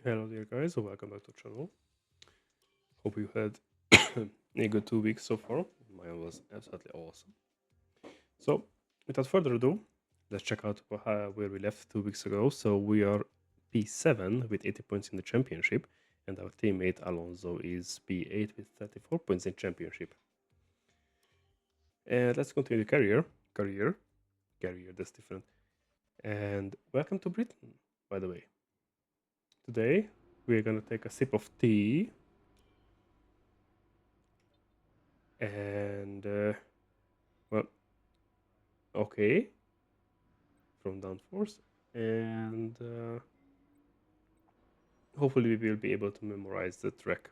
Hello there guys, welcome back to the channel. Hope you had a good 2 weeks so far. Mine was absolutely awesome. So without further ado, let's check out where we left 2 weeks ago. So we are P7 with 80 points in the championship, and our teammate Alonso is P8 with 34 points in championship. And let's continue the career, that's different. And welcome to Britain, by the way. Today we're gonna take a sip of tea and well, okay, from downforce, and hopefully we will be able to memorize the track.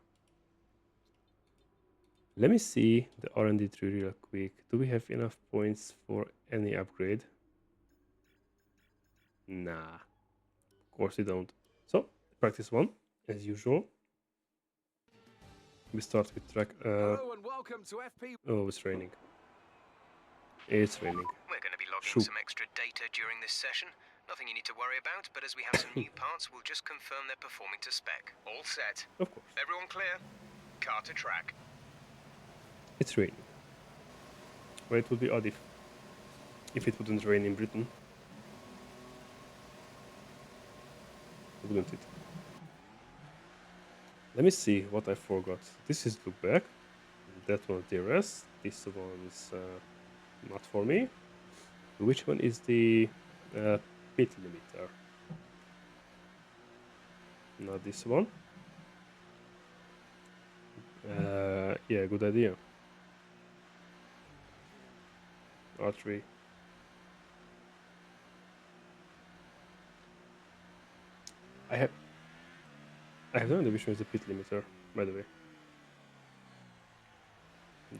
Let me see the R&D tree real quick. Do we have enough points for any upgrade? Nah, of course we don't. So practice one as usual. We start with track. Hello and welcome to FP. Oh, it's raining. It's raining. We're going to be logging Shoot. some extra data during this session. Nothing you need to worry about, but as we have some new parts, we'll just confirm they're performing to spec. All set. Of course. Everyone clear? Car to track. It's raining. Well, it would be odd if it wouldn't rain in Britain. Wouldn't it? Let me see what I forgot. This is look back. That one DRS. This one's not for me. Which one is the pit limiter? Not this one. Yeah, good idea. R3. I have no idea which one is the pit limiter, by the way.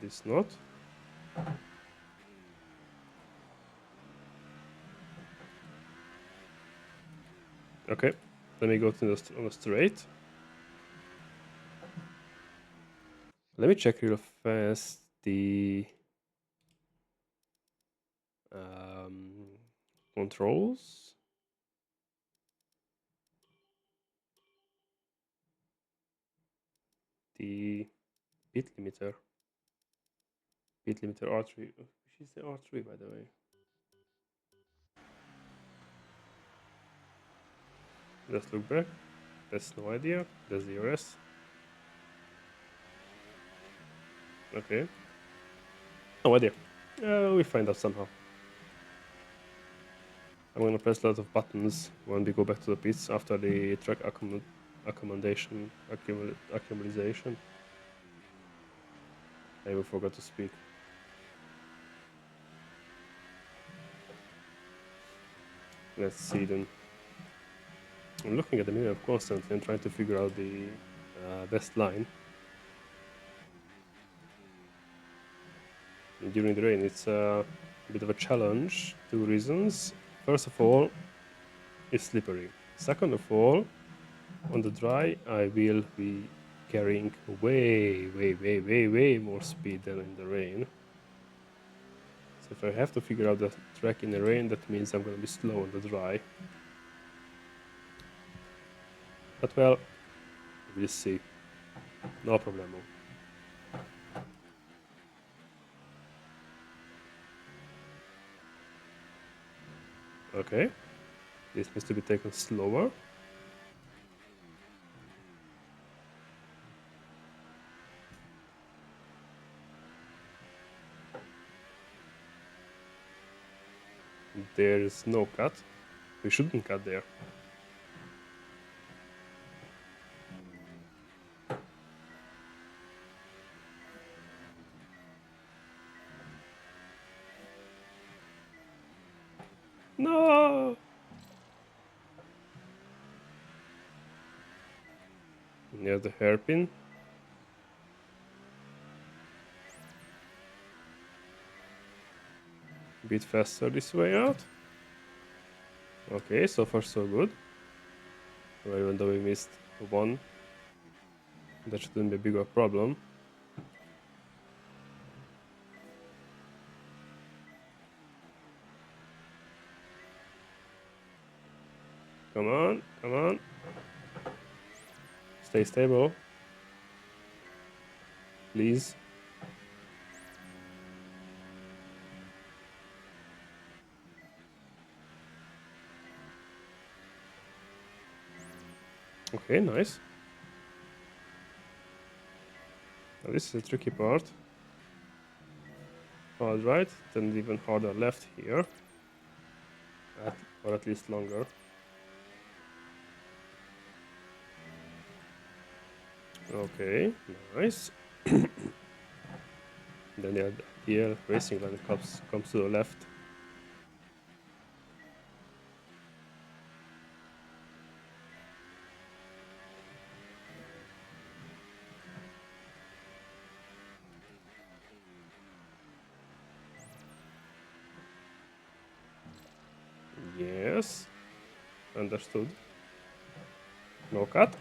This not. Okay, let me go to on the straight. Let me check real fast the controls. The pit limiter R3. Which is the R3, by the way? Let's look back. That's no idea. That's the RS. Okay. No idea. We find out somehow. I'm gonna press a lot of buttons when we go back to the pits after the track accumulation. I even forgot to speak. Let's see then. I'm looking at the map constantly and trying to figure out the best line. And during the rain, it's a bit of a challenge. 2 reasons. First of all, it's slippery. Second of all, on the dry, I will be carrying way more speed than in the rain. So if I have to figure out the track in the rain, that means I'm going to be slow on the dry. But well, we'll see. No problemo. Okay, this needs to be taken slower. There's no cut. We shouldn't cut there. No! Near the hairpin. A bit faster this way out. Okay, so far so good. Well, even though we missed one, that shouldn't be a bigger problem. Come on, come on. Stay stable. Please. Okay, nice. Now this is a tricky part. Hard right, then even harder left here. Or at least longer. Okay, nice. Then the ideal racing line comes to the left. Yes. Understood. No cut.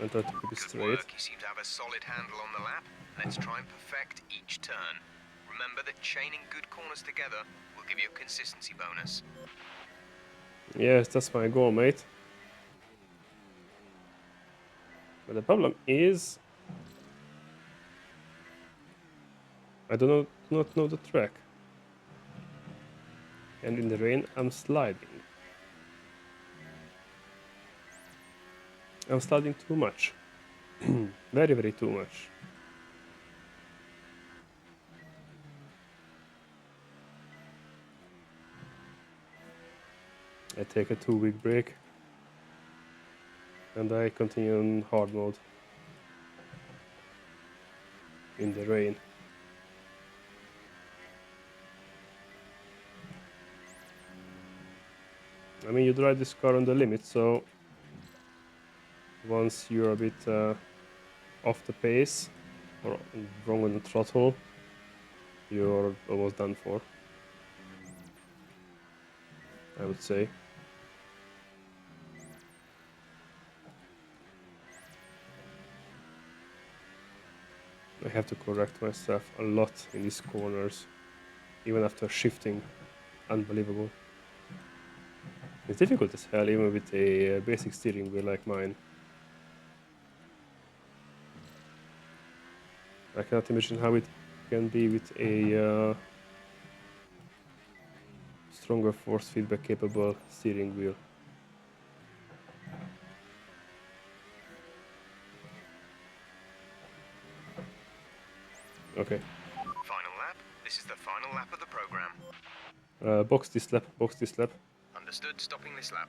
And try to keep it Good straight. work. You seem to have a solid handle on the lap. Let's try and perfect each turn. Remember that chaining good corners together will give you a consistency bonus. Yes, that's my goal, mate. But the problem is, I do not know the track. And in the rain, I'm sliding. I'm sliding too much. Very, very too much. I take a 2-week break. And I continue on hard mode. In the rain. I mean, you drive this car on the limit, so once you're a bit off the pace or wrong on the throttle, you're almost done for, I would say. I have to correct myself a lot in these corners, even after shifting. Unbelievable. It's difficult as hell, even with a basic steering wheel like mine. I cannot imagine how it can be with a stronger force feedback capable steering wheel. Okay. Final lap. This is the final lap of the program. Box this lap, box this lap. Understood. Stopping this lap.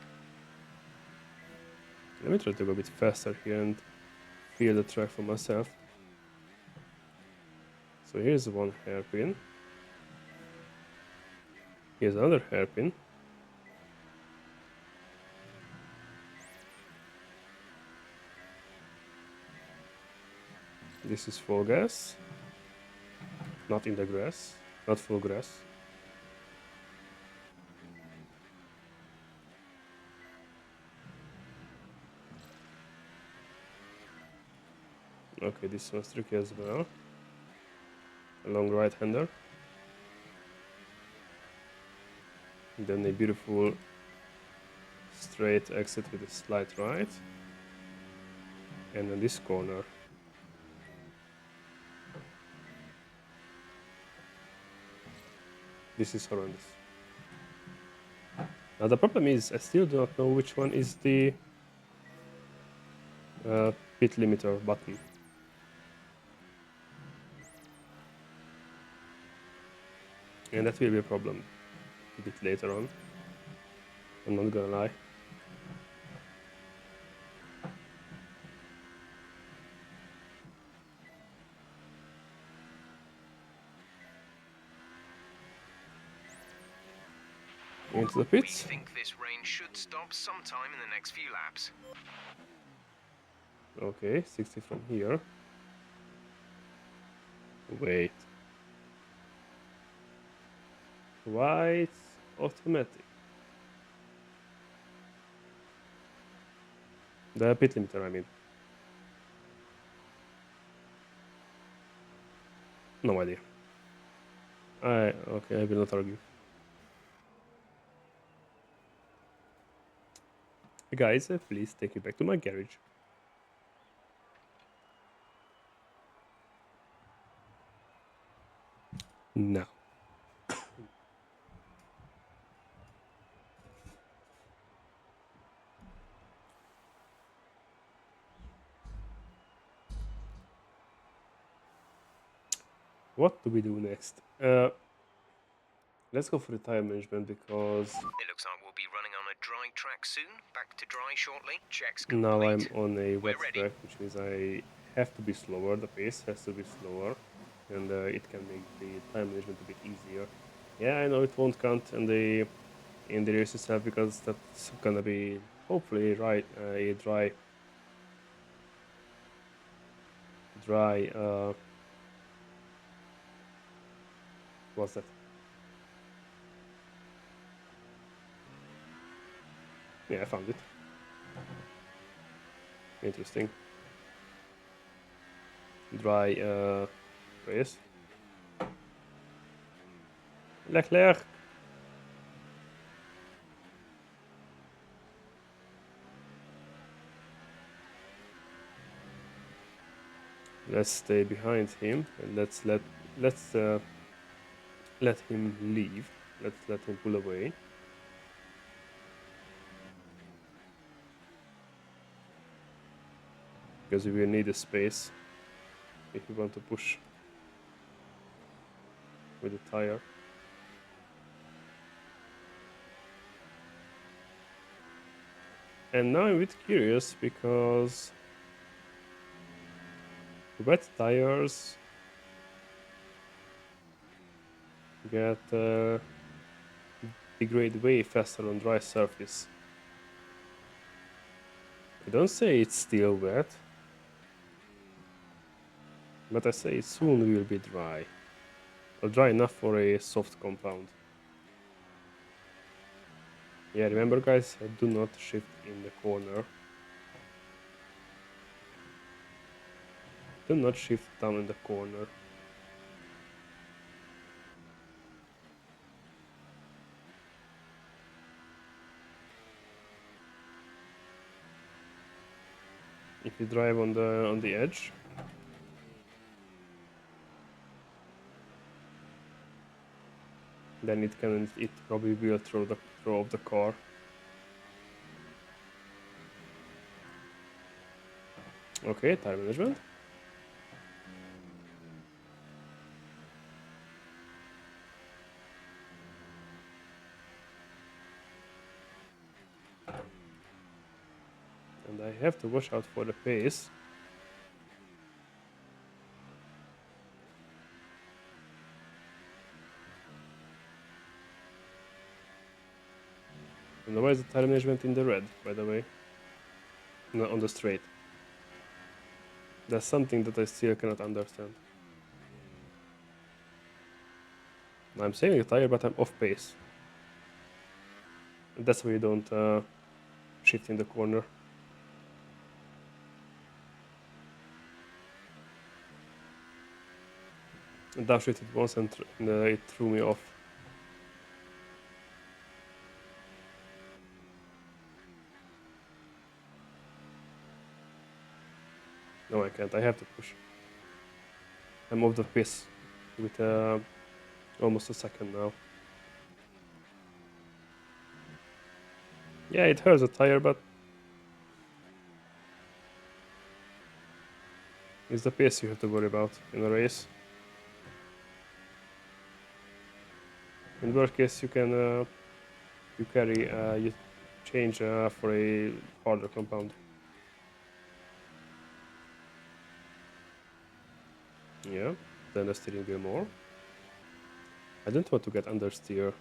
Let me try to go a bit faster here and feel the track for myself. So here's one hairpin. Here's another hairpin. This is full gas. Not in the grass. Not full grass. Okay, this one's tricky as well. A long right-hander. Then a beautiful straight exit with a slight right. And then this corner. This is horrendous. Now the problem is I still do not know which one is the pit limiter button. And that will be a problem a bit later on. I'm not gonna lie. Into the We pits. think this rain should stop sometime in the next few laps. Okay, 60 from here. Wait. Why it's automatic? The pit limiter, I mean. No idea. Okay, I will not argue. Guys, please take me back to my garage. now. What do we do next? Let's go for the tire management because It looks like we'll be running on a dry track soon. Back to dry shortly. Checks now I'm complete. on a wet We're ready. track, which means I have to be slower. The pace has to be slower, and it can make the time management a bit easier. Yeah, I know it won't count in the race itself because that's gonna be hopefully a dry what's that? Yeah, I found it. Interesting. Dry race. Leclerc. Let's stay behind him and let's let him leave. Let's let him pull away. Because we will need a space if we want to push with the tire. And now I'm a bit curious because wet tires get degrade way faster on dry surface. I don't say it's still wet, but I say it soon will be dry. Or dry enough for a soft compound. Yeah, remember guys, do not shift in the corner. Do not shift down in the corner. If you drive on the edge, then it probably will throw off the car. Okay, tire management. And I have to watch out for the pace. And why is the tire management in the red, by the way? No, on the straight. That's something that I still cannot understand. I'm saving the tire, but I'm off pace. And that's why you don't shift in the corner. And downshifted once and it threw me off. No, I can't. I have to push. I'm off the pace with almost a second now. Yeah, it hurts the tire, but it's the pace you have to worry about in a race. In worst case, you can you change for a harder compound. Yeah, then the steering wheel more. I don't want to get understeer.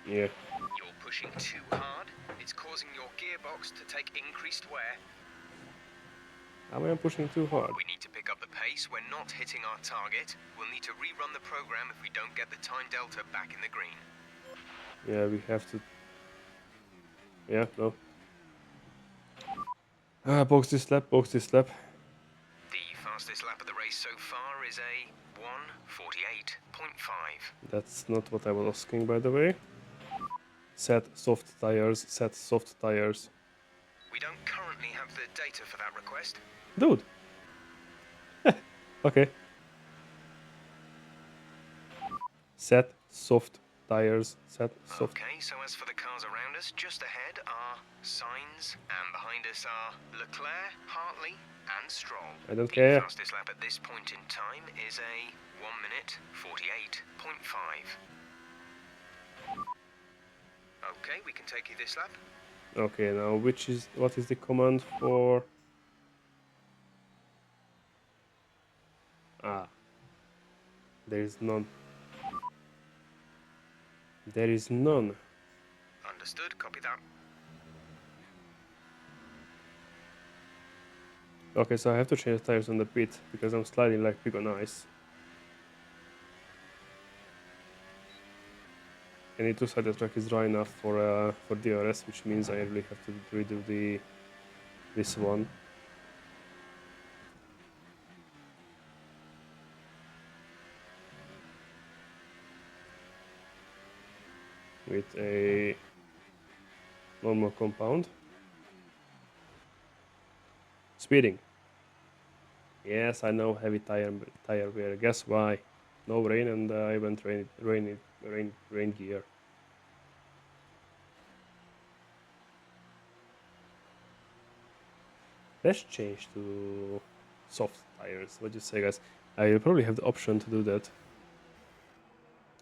Yeah. You're pushing too hard. It's causing your gearbox to take increased wear. Am I pushing too hard? We need to pick up the pace. We're not hitting our target. We'll need to rerun the program if we don't get the time delta back in the green. Yeah, we have to. Yeah, no. Box this lap, box this lap. The fastest lap of the race so far is a 1:48.5. That's not what I was asking, by the way. Set soft tires, set soft tires. We don't currently have the data for that request. Dude. Okay. Set soft tires. Set soft. Okay, so as for the cars around us, just ahead are Sainz, and behind us are Leclerc, Hartley, and Stroll. I don't The care. fastest lap at this point in time is a 1 minute 48.5. Okay, we can take you this lap. Okay, now what is the command for? Ah, there is none. There is none. Understood, copy that. Okay, so I have to change tires on the pit because I'm sliding like pig on ice. And the two-sided track is dry enough for DRS, which means I really have to redo this one. With a normal compound. Speeding. Yes, I know heavy tire wear. Guess why? No rain, and I went rain gear. Let's change to soft tires. What do you say, guys? I will probably have the option to do that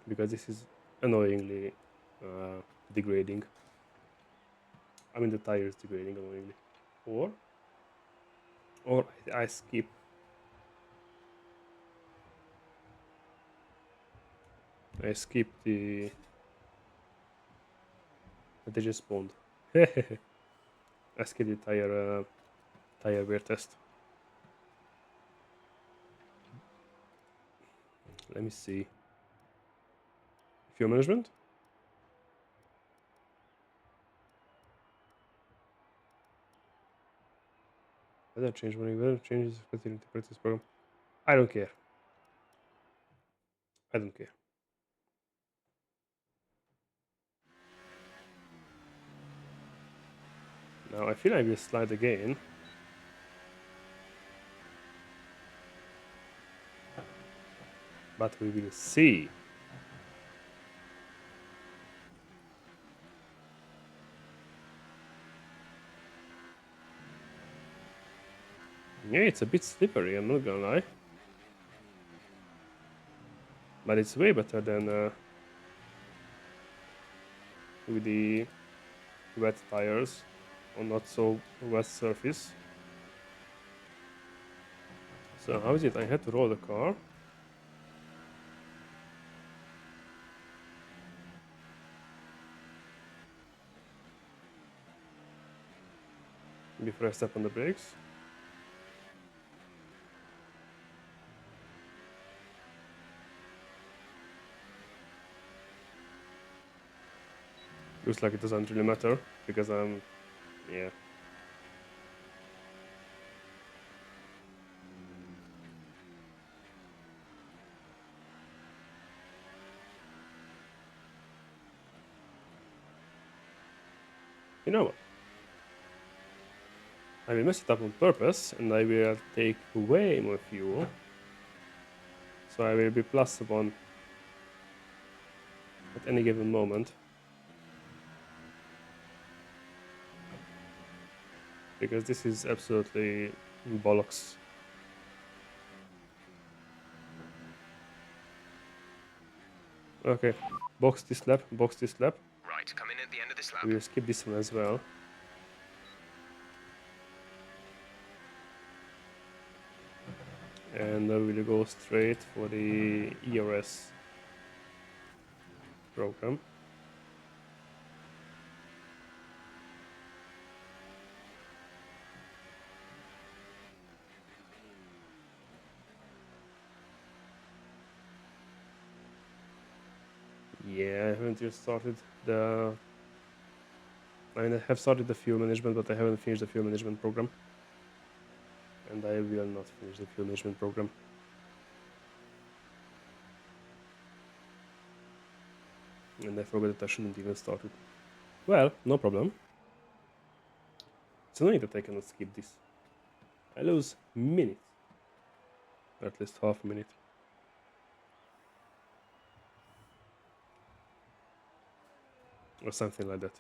because this is annoyingly degrading. I mean, the tire is degrading annoyingly. Or I skip. I skip the. They just spawned. I skip the tire wear test. Let me see. Fuel management. Weather change when weather changes affecting the practice program. I don't care. I don't care. Now I feel I will slide again. But we will see. Yeah, it's a bit slippery, I'm not gonna lie. But it's way better than with the wet tires on not so wet surface. So how is it? I had to roll the car. Before I step on the brakes. Looks like it doesn't really matter because I'm, yeah. You know what? I will mess it up on purpose and I will take way more fuel. So I will be +1 at any given moment. Because this is absolutely bollocks. Okay, box this lap, box this lap. Right, come in at the end of this lap. We will skip this one as well. And we will go straight for the ERS program. Yeah, I haven't yet started the... I mean, I have started the fuel management, but I haven't finished the fuel management program. And I will not finish the fuel management program. And I forgot that I shouldn't even start it. Well, no problem. It's annoying that I cannot skip this. I lose minutes. Or at least half a minute. Or something like that.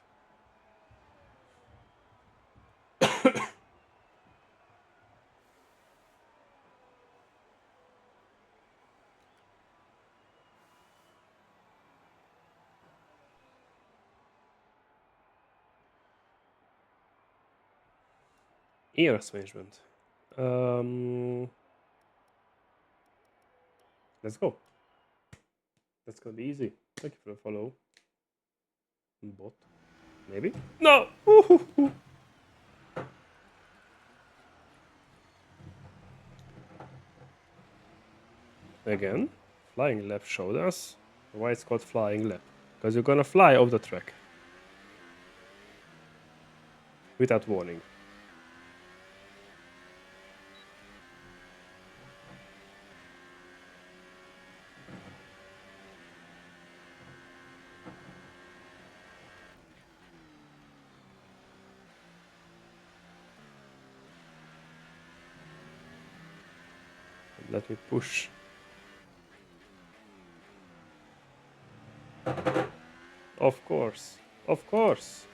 ERS management. Let's go. That's gonna be easy. Thank you for the follow. Bot. Maybe? No! Woohoo! Again, flying lap showed us why it's called flying lap. Because you're gonna fly off the track. Without warning. Let me push. Of course. Of course.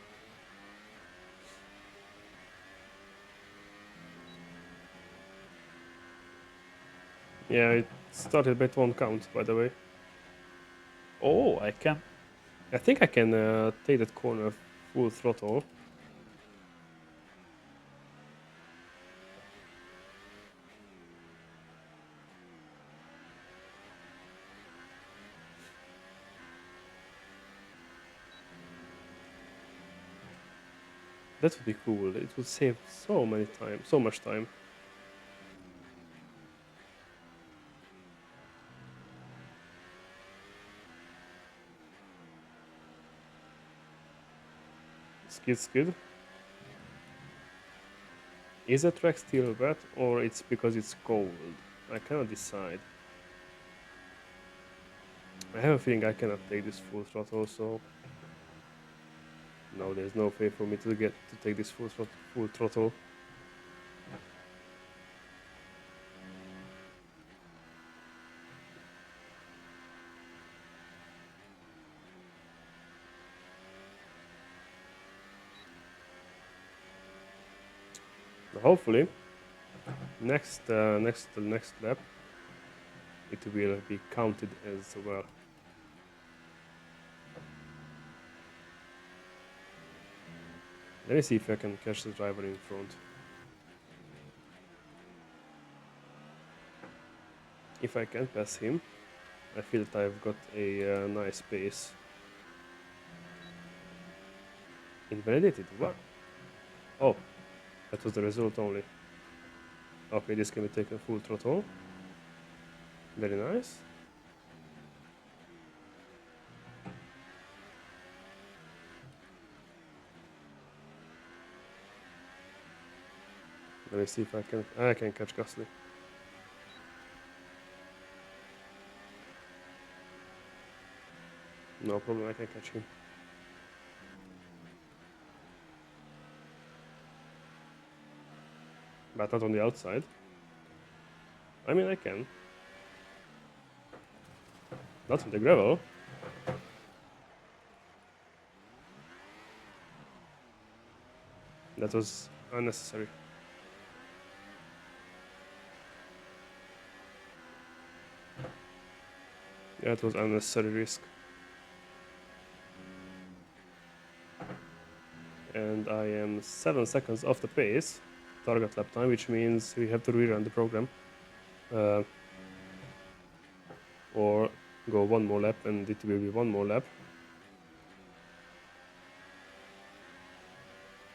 Yeah, it started, but it won't count, by the way. Oh, I can. I think I can take that corner full throttle. That would be cool. It would save so much time. Skid, skid. Is the track still wet or it's because it's cold? I cannot decide. I have a feeling I cannot take this full throttle, so no, there's no way for me to take this full throttle. Hopefully, next lap, it will be counted as well. Let me see if I can catch the driver in front. If I can pass him, I feel that I've got a nice pace. Invalidated? What? Oh, that was the result only. Okay, this can be taken full throttle. Very nice. Let me see if I can catch Gasly. No problem, I can catch him. But not on the outside. I mean, I can. Not on the gravel. That was unnecessary. Yeah, it was unnecessary risk. And I am 7 seconds off the pace, target lap time, which means we have to rerun the program. Or go one more lap, and it will be one more lap.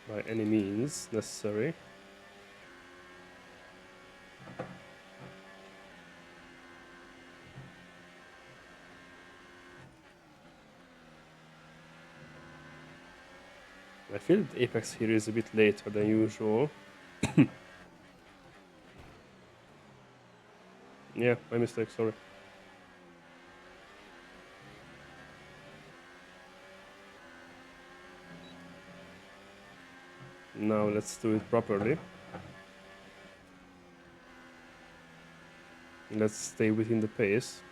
By any means necessary. I feel the apex here is a bit later than usual. Yeah, my mistake, sorry. Now let's do it properly. Let's stay within the pace.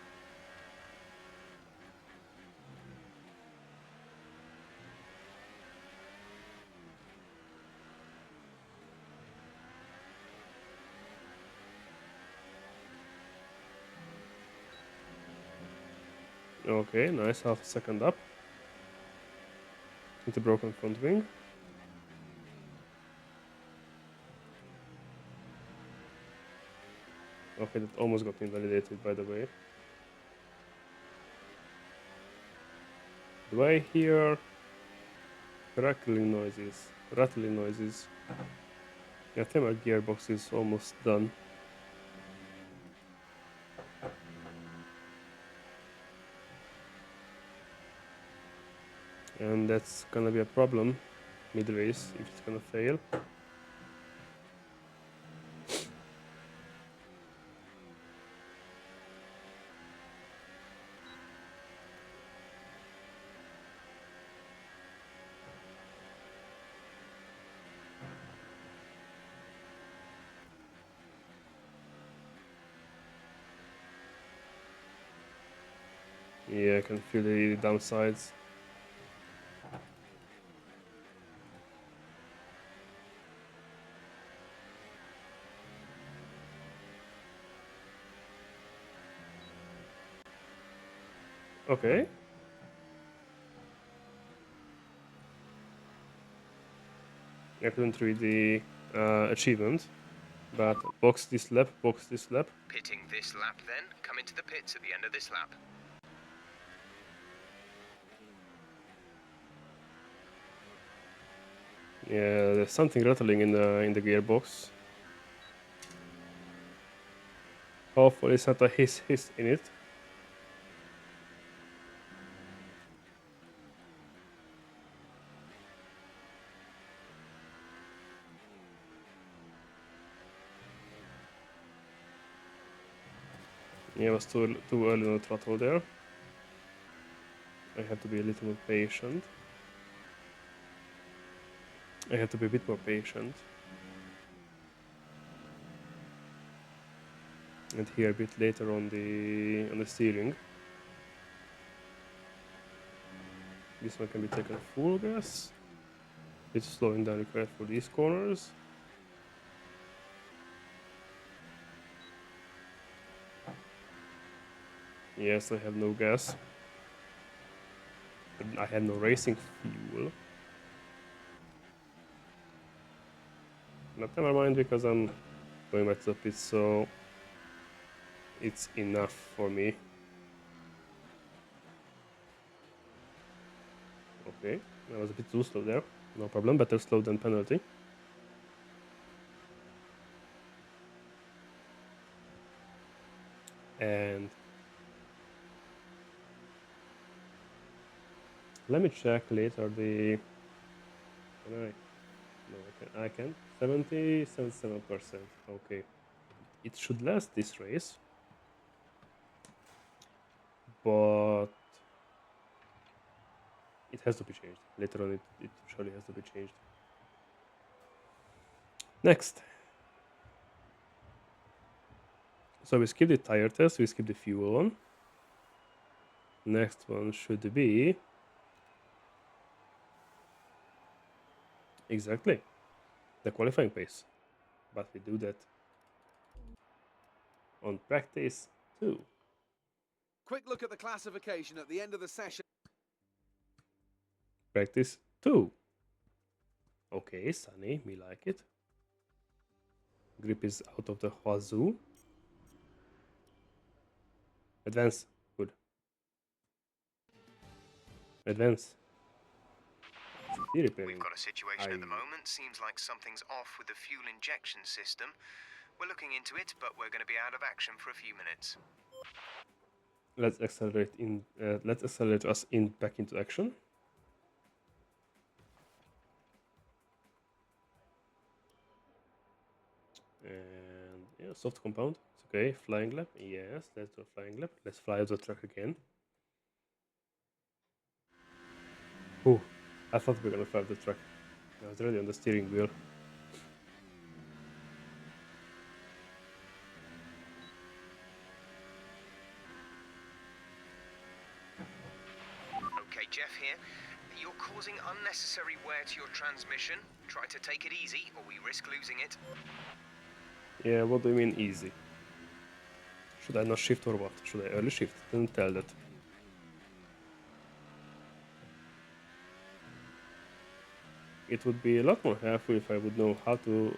Okay, nice, half a second up. Into broken front wing. Okay, that almost got invalidated, by the way. Do I hear crackling noises? Rattling noises? Yeah, I think my gearbox is almost done. And that's gonna be a problem mid-race if it's gonna fail. Yeah, I can feel the downsides. Okay. I couldn't read the achievement, but box this lap, box this lap. Pitting this lap then, come into the pits at the end of this lap. Yeah, there's something rattling in the gearbox. Hopefully it's not a hiss in it. Yeah, I was too early on the throttle there. I have to be a little more patient. I have to be a bit more patient. And here a bit later on the steering. This one can be taken full gas. It's slowing down required for these corners. Yes, I have no gas. I have no racing fuel. But never mind, because I'm going back to the pits, so it's enough for me. Okay, I was a bit too slow there. No problem, better slow than penalty. And let me check later the. Can I? No, I can. 77%. Okay. It should last this race. But it has to be changed. Later on, it surely has to be changed. Next. So we skip the tire test, we skip the fuel one. Next one should be... Exactly. The qualifying pace. But we do that on practice 2. Quick look at the classification at the end of the session. Practice 2. Okay, sunny, me like it. Grip is out of the wazoo. Advance, good. Advance. We've got a situation at the moment. Seems like something's off with the fuel injection system. We're looking into it, but we're going to be out of action for a few minutes. Let's accelerate in. Let's accelerate us back into action. And yeah, soft compound. It's okay. Flying lap. Yes, let's do a flying lap. Let's fly out the track again. Oh, I thought we were gonna fly the track. I was already on the steering wheel. Okay, Jeff here. You're causing unnecessary wear to your transmission. Try to take it easy, or we risk losing it. Yeah, what do you mean easy? Should I not shift or what? Should I early shift? Didn't tell that. It would be a lot more helpful if I would know how to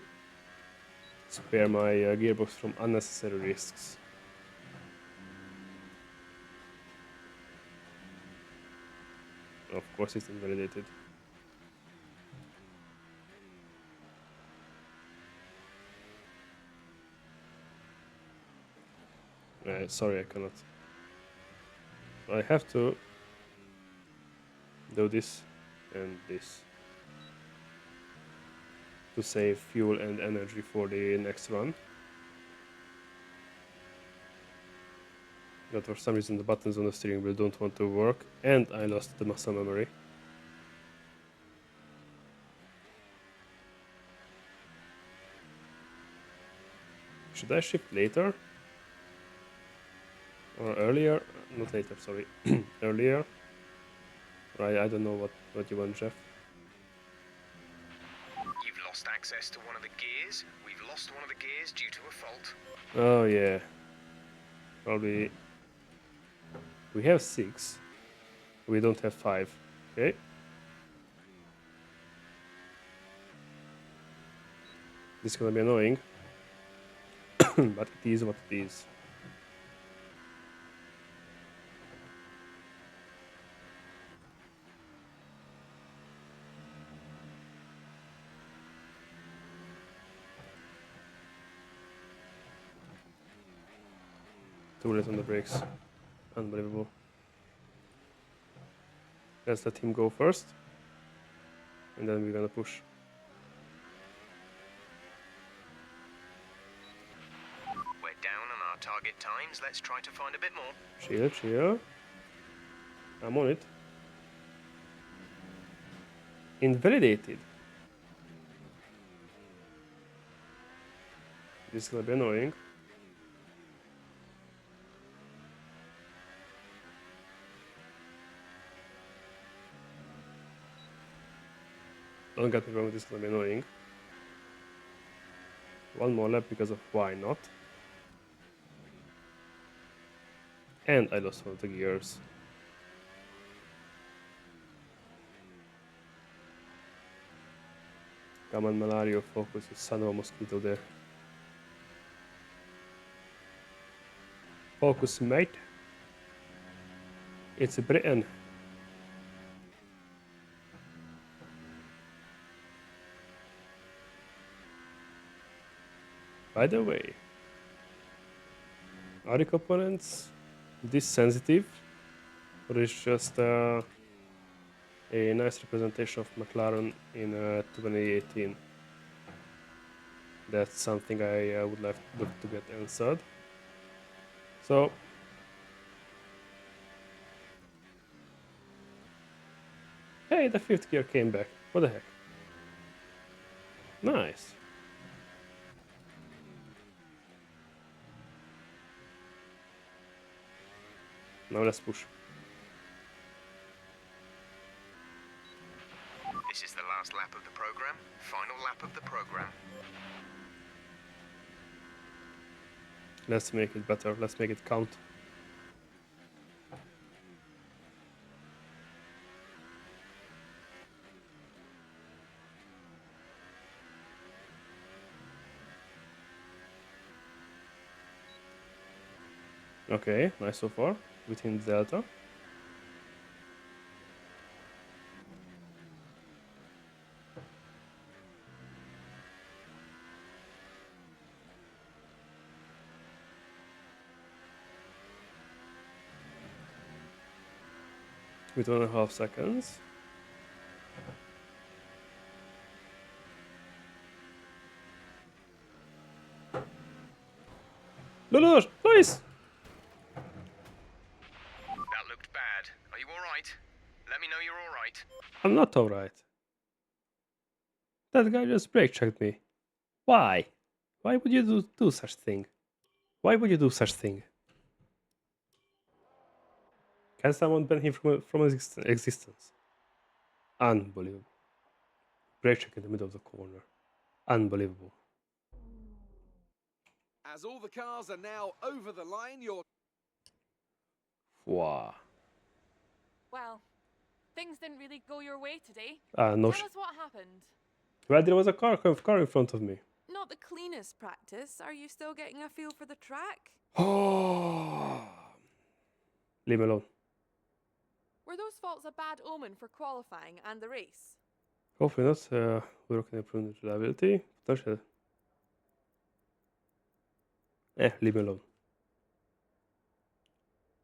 spare my gearbox from unnecessary risks. Of course it's invalidated. Sorry, I cannot. I have to do this and this to save fuel and energy for the next run. But for some reason the buttons on the steering wheel don't want to work, and I lost the muscle memory. Should I shift later? Or earlier? Not later, sorry. Earlier? Right, I don't know what you want, Jeff. You've lost access to one of the gears. We've lost one of the gears due to a fault. Oh yeah. Probably. We have 6. We don't have 5. Okay. This is gonna be annoying. But it is what it is. Too late on the brakes. Unbelievable. Let's let him go first. And then we're gonna push. We're down on our target times. Let's try to find a bit more. Chill, chill. I'm on it. Invalidated. This is gonna be annoying. Don't get me wrong, this is gonna be annoying. One more lap because of why not. And I lost one of the gears. Come on, Malario, focus, you son of a mosquito there. Focus, mate. It's Britain. By the way, are the components this sensitive, or is just a nice representation of McLaren in 2018? That's something I would love to get answered. So, hey, the 5th gear came back. What the heck? Nice. Now let's push. This is the last lap of the program. Final lap of the program. Let's make it better. Let's make it count. Okay, nice so far. Within Delta. With 1.5 seconds. No, nice! That looked bad. Are you alright? Let me know you're alright. I'm not alright. That guy just brake checked me. Why? Why would you do such thing? Why would you do such thing? Can someone ban him from existence? Unbelievable. Brake check in the middle of the corner. Unbelievable. As all the cars are now over the line, you're Wow. Well, things didn't really go your way today. No. Tell us what happened. Well, there was a car in front of me. Not the cleanest practice. Are you still getting a feel for the track? Oh. Leave me alone. Were those faults a bad omen for qualifying and the race? Hopefully not. We're going to improve the reliability. Potentially. Leave me alone.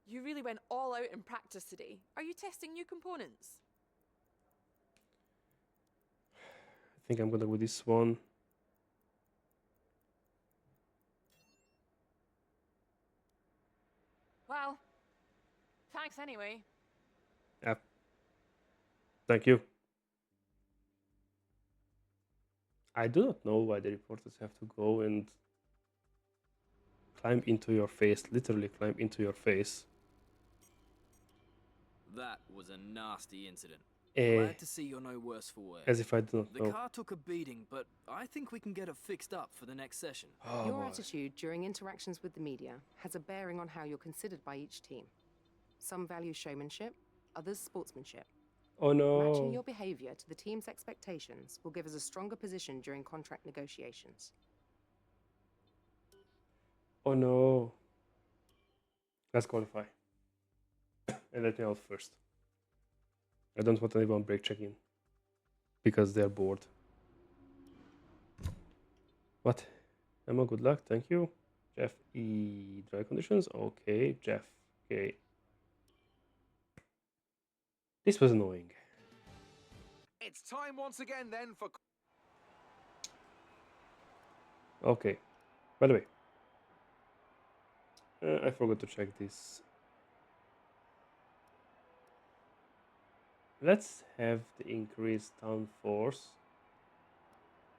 You really went all out in practice today. Are you testing new components? I think I'm gonna go with this one. Well, thanks anyway. Yeah. Thank you. I do not know why the reporters have to go and climb into your face, literally climb into your face. That was a nasty incident. Eh, Glad to see you're no worse for wear. as if I do not The know. car took a beating, but I think we can get it fixed up for the next session. Oh, Your boy. attitude during interactions with the media has a bearing on how you're considered by each team. Some value showmanship, others sportsmanship. Oh Matching no. your behavior to the team's expectations will give us a stronger position during contract negotiations. Oh no. Let's qualify. And let me out first. I don't want anyone brake checking because they're bored. What? Emma, good luck. Thank you. Jeff E. Dry conditions. Okay. Jeff. Okay. This was annoying. it's time once again then for Okay. By the way, I forgot to check this. Let's have the increased downforce.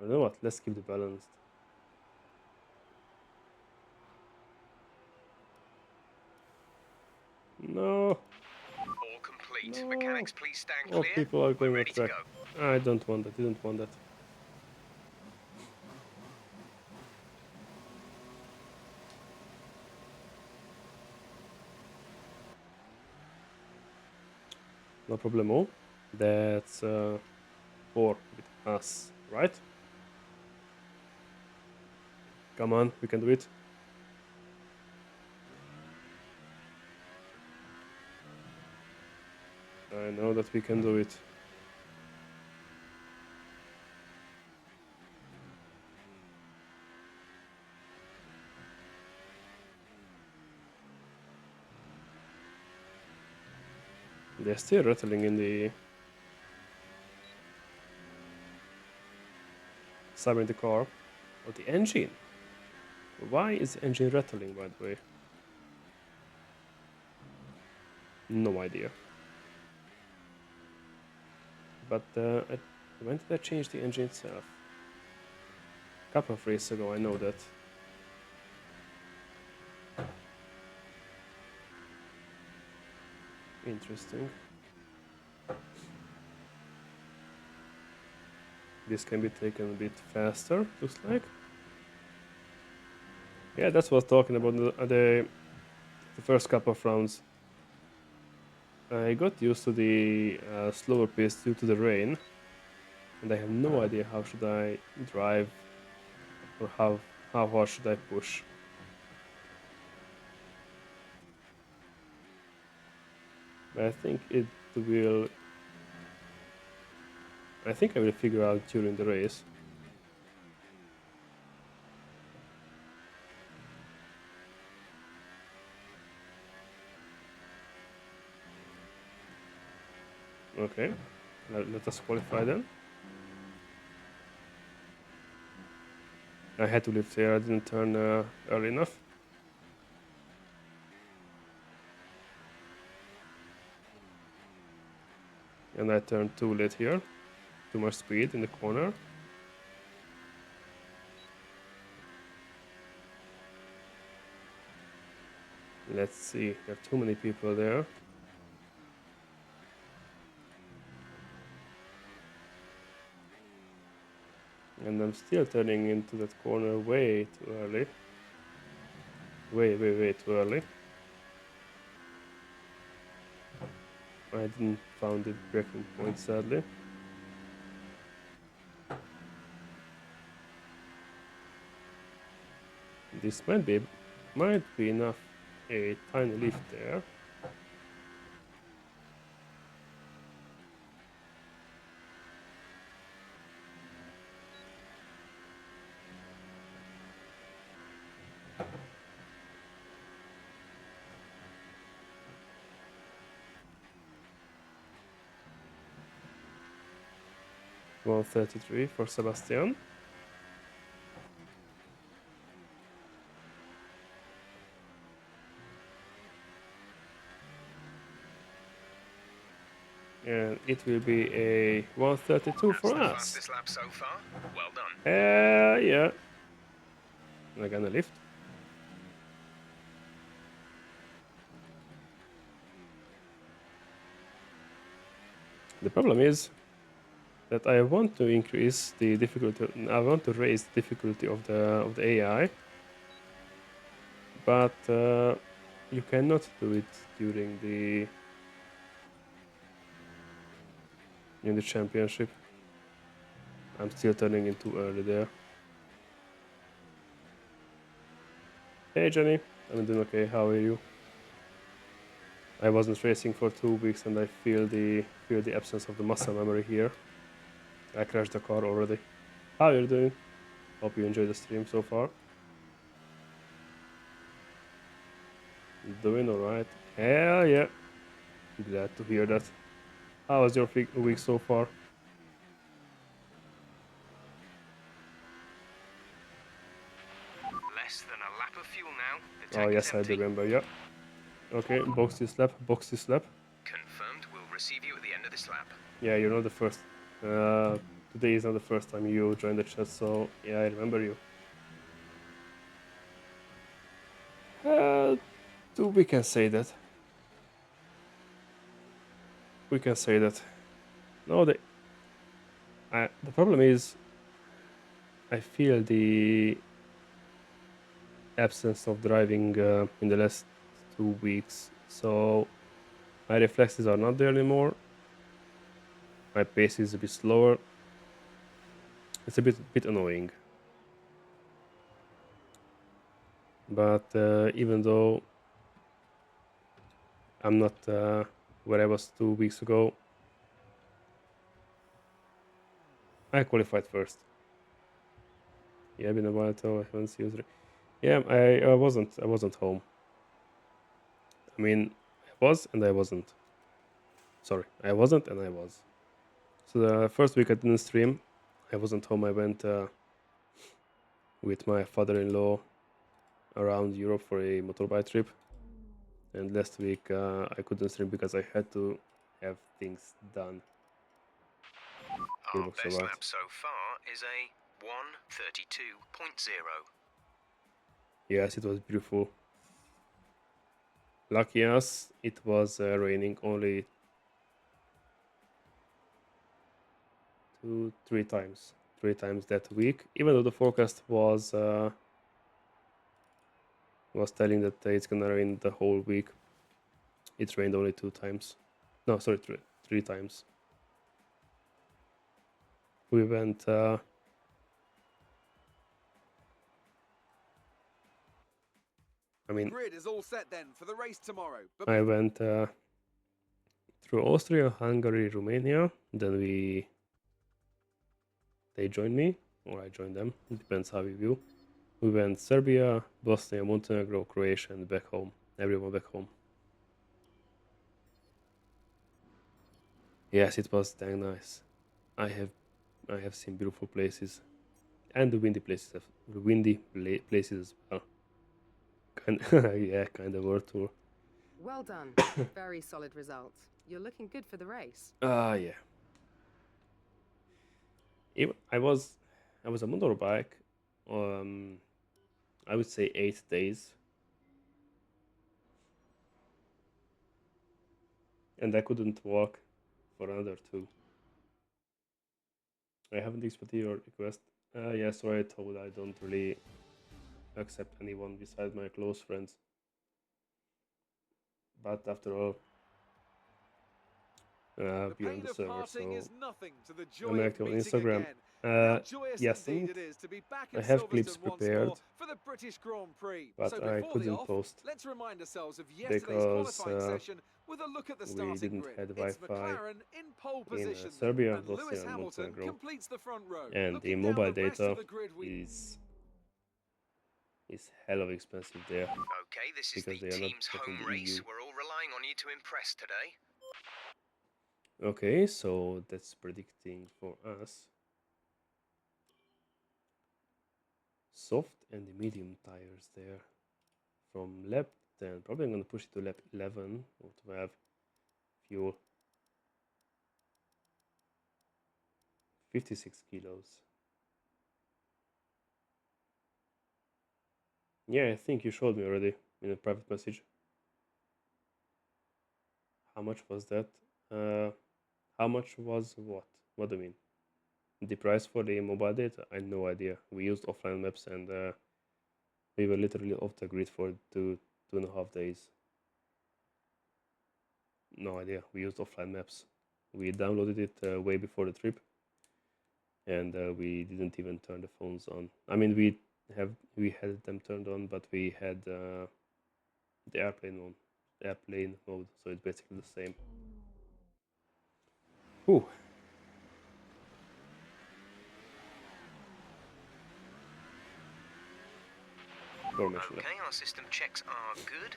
You know what? Let's keep the balanced. No. All complete. No. Mechanics, please stand Oh, clear. people are We're going ready off to track. go. I don't want that. Didn't want that. No problemo. That's 4 with us, right? Come on, we can do it. I know that we can do it. They're still rattling in the side of the car. Or the engine. Why is the engine rattling, by the way? No idea. But when did I change the engine itself? A couple of races ago, I know that. Interesting. This can be taken a bit faster, looks like. Yeah, that's what I was talking about the first couple of rounds. I got used to the slower pace due to the rain, and I have no idea how should I drive or how hard should I push. But I think I will figure out during the race. Okay, let us qualify then. I had to lift here, I didn't turn early enough. And I turned too late here. Too much speed in the corner. Let's see. There are too many people there. And I'm still turning into that corner way too early. Way too early. I didn't found the breaking point, sadly. This might be enough. A tiny lift there. $133 for Sebastian. And it will be a 132 That's for the us. fastest lap so far. Well done. Yeah. I'm gonna lift. The problem is that I want to increase the difficulty. I want to raise the difficulty of the AI, but you cannot do it during the championship. I'm still turning in too early there. Hey Jenny, I'm doing okay. How are you? I wasn't racing for 2 weeks and I feel the absence of the muscle memory here. I crashed the car already. How are you doing? Hope you enjoyed the stream so far. Doing alright. Hell yeah. Glad to hear that. How was your week so far? Less than a lap of fuel now. The Oh tank yes, is I empty. remember, yeah. Okay, box this lap. Confirmed. We'll receive you at the end of this lap. Yeah, you're not the first. Today is not the first time you joined the chat, so yeah, I remember you. We can say that. No, the problem is, I feel the absence of driving in the last 2 weeks, so my reflexes are not there anymore. My pace is a bit slower. It's a bit annoying. But even though I'm not where I was 2 weeks ago, I qualified first. Yeah, been a while though. I haven't seen you. Yeah, I wasn't home. I mean, I was and I wasn't. Sorry, I wasn't and I was. So the first week I didn't stream. I wasn't home. I went with my father-in-law around Europe for a motorbike trip. And last week I couldn't stream because I had to have things done. Our Gearbox best alright. lap so far is a 1:32.0. Yes, it was beautiful. Lucky us, it was raining only 3 times. 3 times that week, even though the forecast was telling that it's gonna rain the whole week. It rained only 2 times. No, sorry, 3 times. We went I mean, Grid is all set then for the race tomorrow. But I went through Austria, Hungary, Romania. Then they joined me, or I joined them. It depends how you view. We went Serbia, Bosnia, Montenegro, Croatia, and back home. Everyone back home. Yes, it was dang nice. I have seen beautiful places, and the windy places. Places as well. Kind of world tour. Well done. Very solid results. You're looking good for the race. Yeah. I was a motorbike. I would say 8 days. And I couldn't walk for another 2. I haven't accepted your request. Yeah, sorry, I told I don't really accept anyone besides my close friends. But after all, The be on pain the of server, parting so is nothing to the I'm joy of active on meeting Instagram. again. How joyous Yes, indeed and it is to be back I in have clips Silverstone once prepared, more for the British Grand Prix. but So I before the couldn't off, post let's remind ourselves of yesterday's because qualifying session with a look at the we starting didn't grid. have It's Wi-Fi McLaren in pole in position, Serbia, and Bosnia, Lewis and Hamilton Montenegro, completes the front row. and the Looking down mobile the rest data of the grid, is hell of expensive there Okay, this is because the they are not team's getting home the race. EU. We're all relying on you to impress today. Okay, so that's predicting for us. Soft and medium tires there. From lap 10, probably I'm going to push it to lap 11 or 12. Fuel. 56 kilos. Yeah, I think you showed me already in a private message. How much was that? How much was what? What do you mean? The price for the mobile data? I had no idea. We used offline maps and we were literally off the grid for 2.5 days. No idea. We used offline maps. We downloaded it way before the trip, and we didn't even turn the phones on. I mean, we had them turned on, but we had the airplane mode, so it's basically the same. Ooh. Okay, our system checks are good.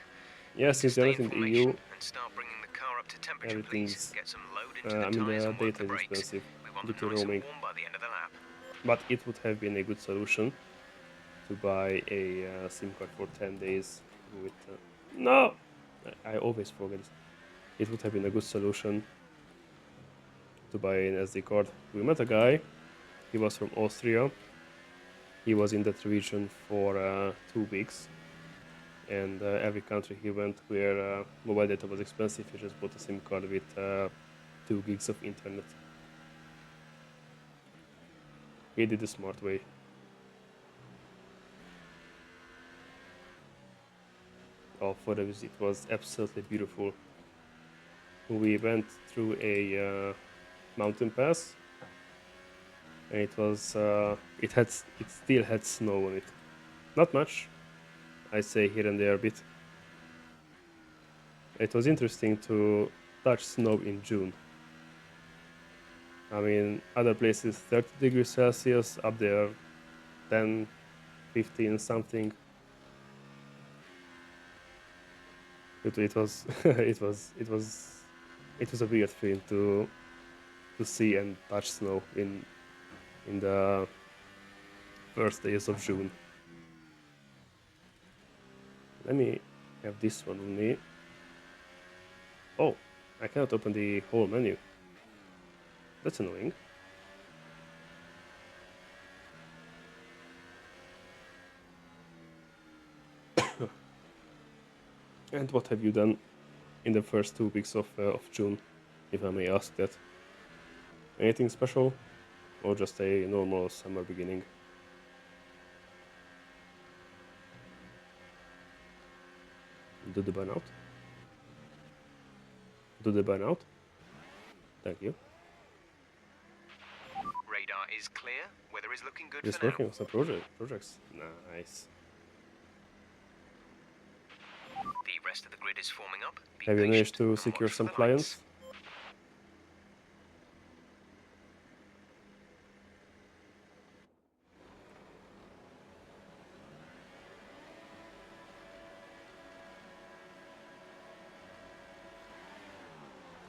Yeah, since they're not in the EU, And start bringing the car up to temperature, please. everything's. Get some load into I the mean, tires the and work data the is brakes. expensive We want due them to nice and roaming, warm by the end of the lap. but it would have been a good solution to buy a SIM card for 10 days with. No, I always forget this. It would have been a good solution to buy an SD card. We met a guy. He was from Austria. He was in that region for 2 weeks, and every country he went where mobile data was expensive, he just bought a SIM card with 2 gigs of internet. He did the smart way. Oh, for the visit, it was absolutely beautiful. We went through a mountain pass, and it still had snow on it. Not much, I say here and there a bit. It was interesting to touch snow in June. I mean, other places 30 degrees Celsius, up there 10, 15 something. It was it was a weird feeling to see and touch snow in the first days of June. Let me have this one on me. Oh, I cannot open the whole menu. That's annoying. And what have you done in the first 2 weeks of June, if I may ask that? Anything special, or just a normal summer beginning? Do the burnout? Do the burnout? Thank you. Radar is clear. Weather is looking good Just for now. working on some projects. Nice. The rest of the grid is forming up. Be Have you managed patient to and secure watch for some the clients?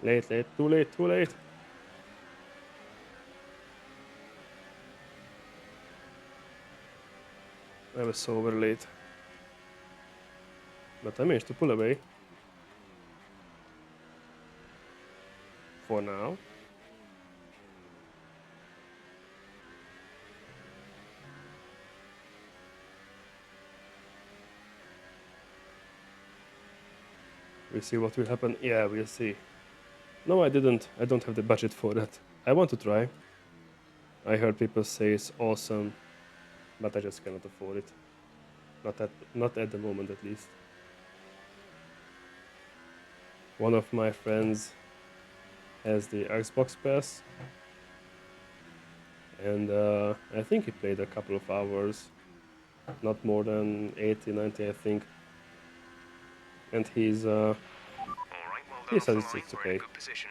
lights. Late, too late. I was so very late. But I managed to pull away. For now. We'll see what will happen. Yeah, we'll see. No, I didn't. I don't have the budget for that. I want to try. I heard people say it's awesome, but I just cannot afford it. Not at the moment, at least. One of my friends has the Xbox Pass, and I think he played a couple of hours, not more than 80, 90, I think. And he's All right, well he done says flying. it's We're in okay. a good position.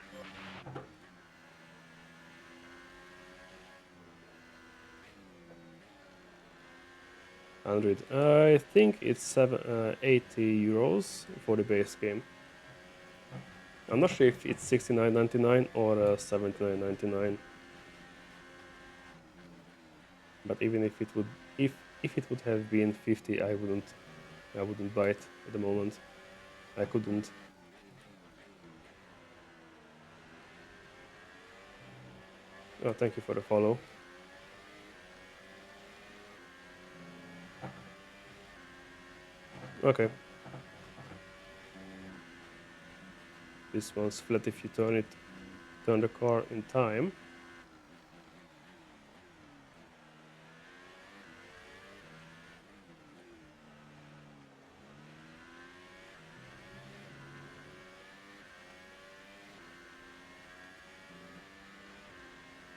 I think it's 80 euros for the base game. I'm not sure if it's 69.99 or 79.99. But even if it would, if it would have been 50, I wouldn't buy it at the moment. I couldn't. Oh, thank you for the follow. Okay. This one's flat if you turn the car in time.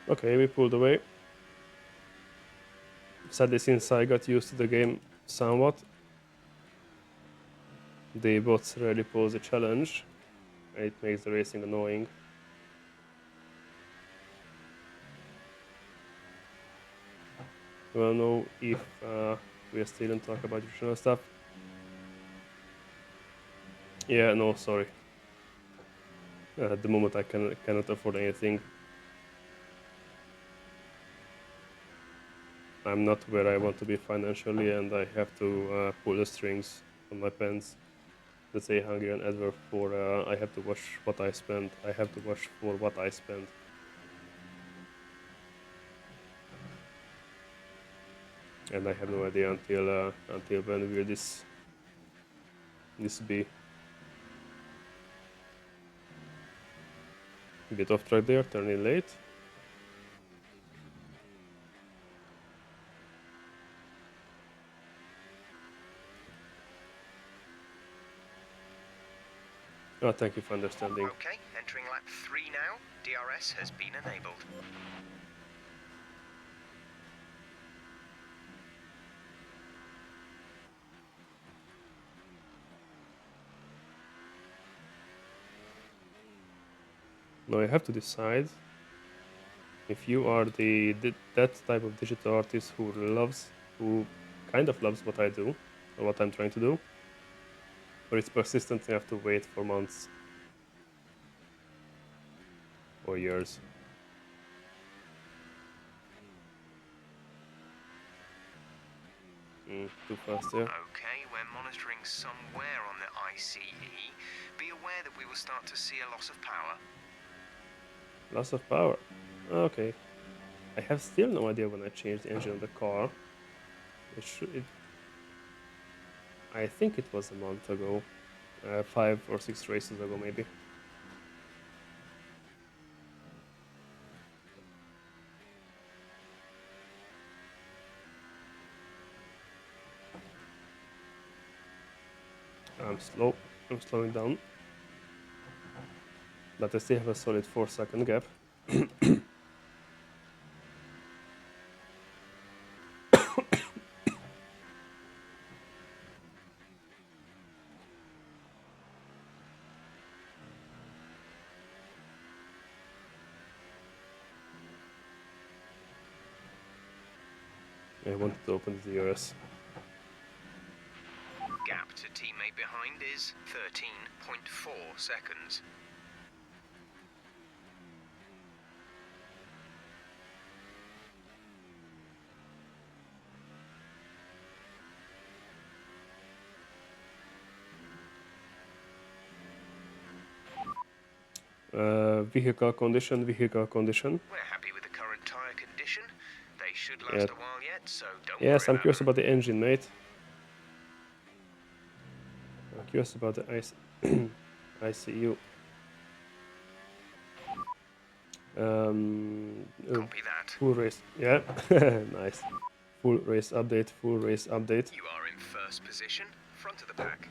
Okay, we pulled away. Sadly, since I got used to the game somewhat, the bots really pose a challenge, and it makes the racing annoying. You wanna know if we are still in talk about additional stuff? Yeah, no, sorry. At the moment I cannot afford anything. I'm not where I want to be financially, and I have to pull the strings on my pants. Let's say Hungarian adverb for I have to watch what I spend. I have to watch for what I spend. And I have no idea until when will this be. A bit off track there, turning late. Oh, thank you for understanding. Okay, entering lap 3 now. DRS has been enabled. Now I have to decide if you are that type of digital artist who kind of loves what I do or what I'm trying to do, or it's persistent enough to wait for months or years. Too fast there. Okay, we're monitoring somewhere on the ICE. Be aware that we will start to see a loss of power. Loss of power. Okay. I have still no idea when I changed the engine of the car. I think it was a month ago. 5 or 6 races ago, maybe. I'm slowing down. But I still have a solid 4-second gap. I wanted to open the DRS. Gap to teammate behind is 13.4 seconds. Vehicle condition. We're happy with the current tyre condition. They should last Yeah. a while yet, so don't Yes, worry I'm curious about about the engine, mate. I'm curious about the ICU. Copy that. Full race. Yeah, nice. Full race update. Full race update. You are in first position, front of the pack.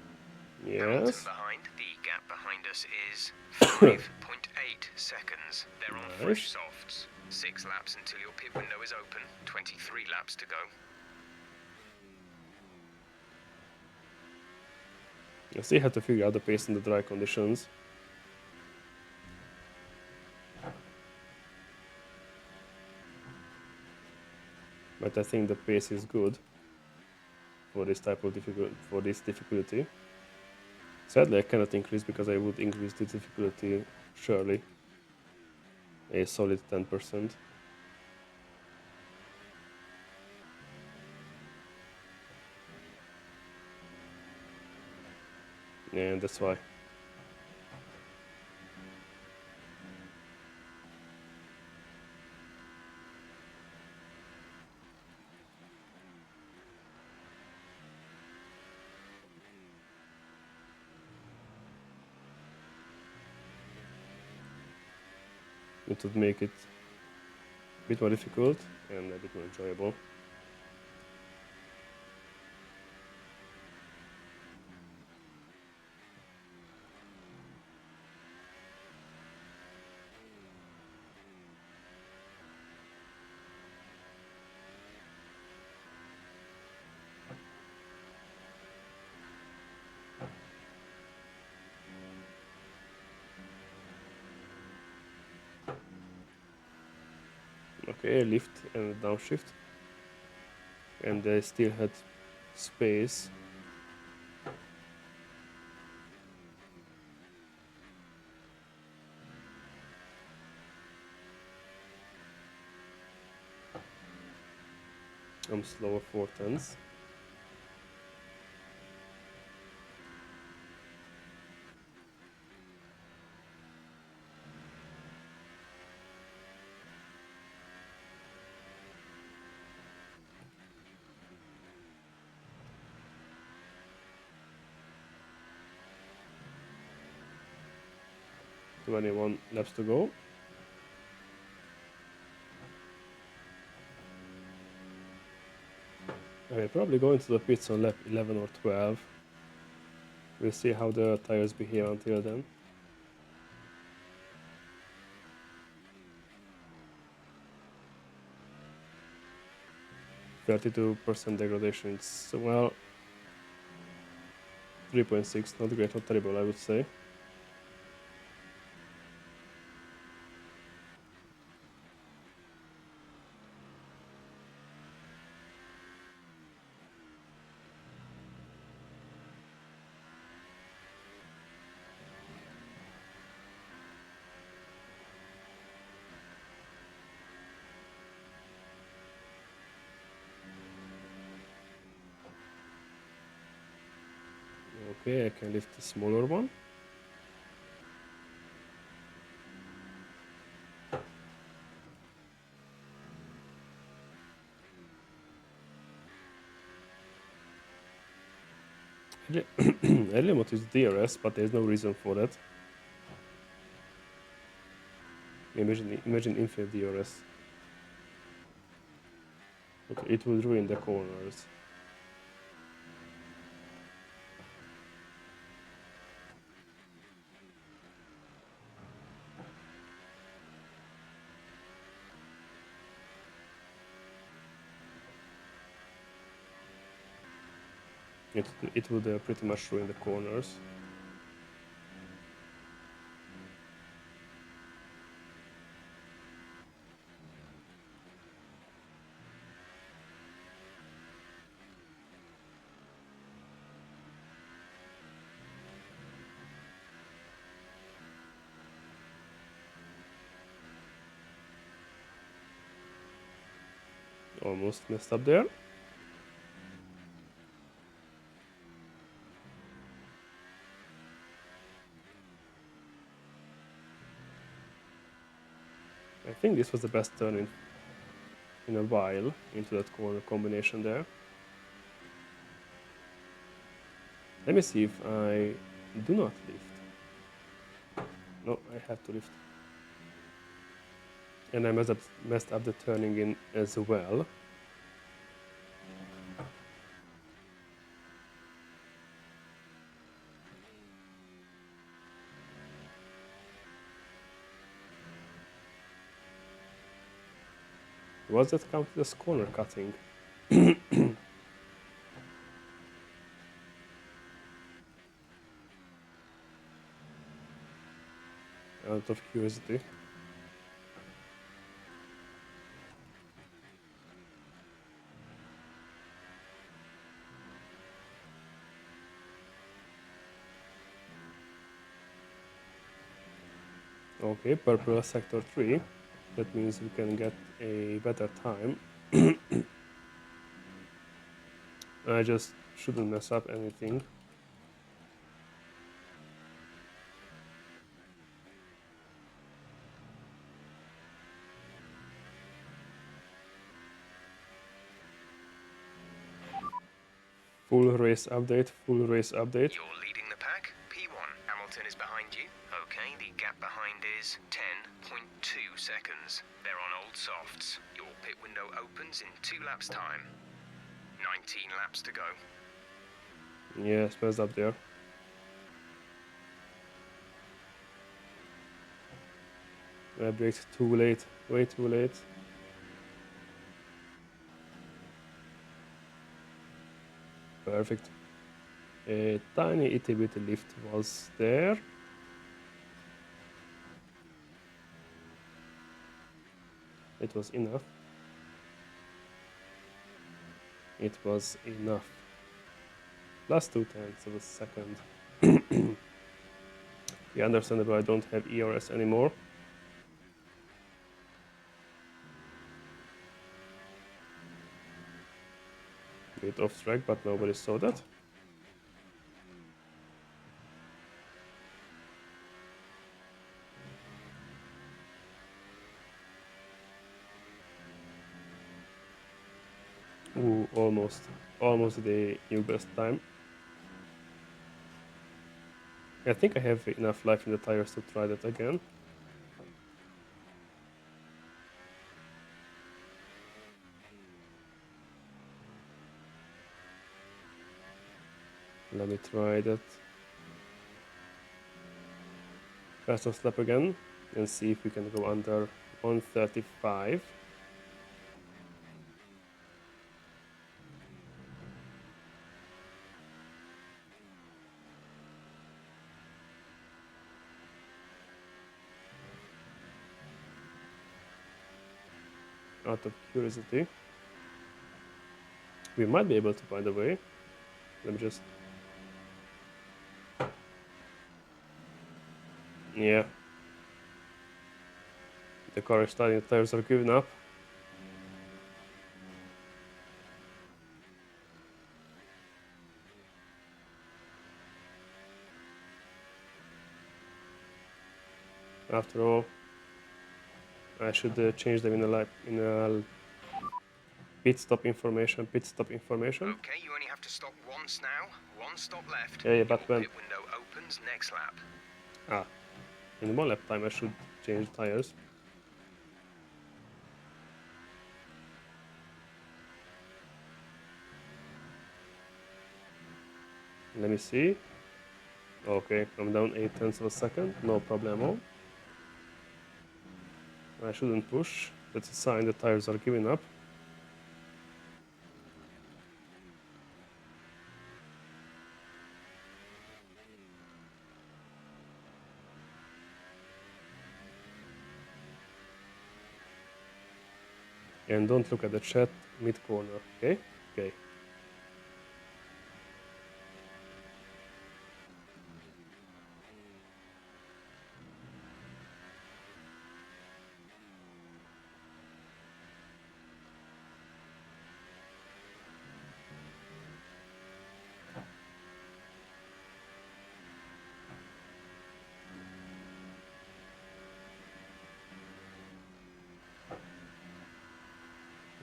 Hamilton Yes. behind. The gap behind us is 5.8 seconds. They're on fresh Nice. softs. 6 laps until your pit window is open. 23 laps to go. I still have to figure out the pace in the dry conditions. But I think the pace is good for this type of difficulty. Sadly, I cannot increase because I would increase the difficulty surely a solid 10%. And that's why. It would make it a bit more difficult and a bit more enjoyable. Okay, lift and downshift, and they still had space. I'm slower 4/10. Twenty-one laps to go. I will probably go into the pits on lap 11 or 12. We'll see how the tires behave until then. %32 degradation. It's, well, 3.6, not great, not terrible, I would say. Okay, I can lift the smaller one. Early mode is DRS, but there's no reason for that. Imagine infinite DRS. Okay, it will ruin the corners. It would pretty much ruin the corners. Almost messed up there. I think this was the best turn in a while into that corner combination there. Let me see if I do not lift. No, I have to lift. And I messed up the turning in as well. Was that counted as corner cutting? Out of curiosity. Okay, purple sector 3. That means we can get a better time. I just shouldn't mess up anything. Full race update, full race update. You're leading the pack. P1. Hamilton is behind you. Okay, the gap behind is 10.2 seconds. They're on old softs. Your pit window opens in 2 laps' time. 19 laps to go. Yeah, messed up there. I braked too late, way too late. Perfect. A tiny itty bitty lift was there. It was enough. It was enough. Plus 0.2 of a second. Yeah, understandable, I don't have ERS anymore. Bit off track, but nobody saw that. Ooh, almost the new best time. I think I have enough life in the tires to try that again. Let me try that fastest lap again and see if we can go under 135. Out of curiosity, we might be able to find a way. Let me just... Yeah. The car is starting, the tires are giving up. After all, I should change them in a pit stop information. Okay, you only have to stop once now. 1 stop left. Yeah, but Your when? pit window opens next lap. Ah, in 1 lap time I should change tires. Let me see. Okay, I'm down 0.8 of a second, no problemo. I shouldn't push. That's a sign the tires are giving up. And don't look at the chat mid-corner, okay? Okay.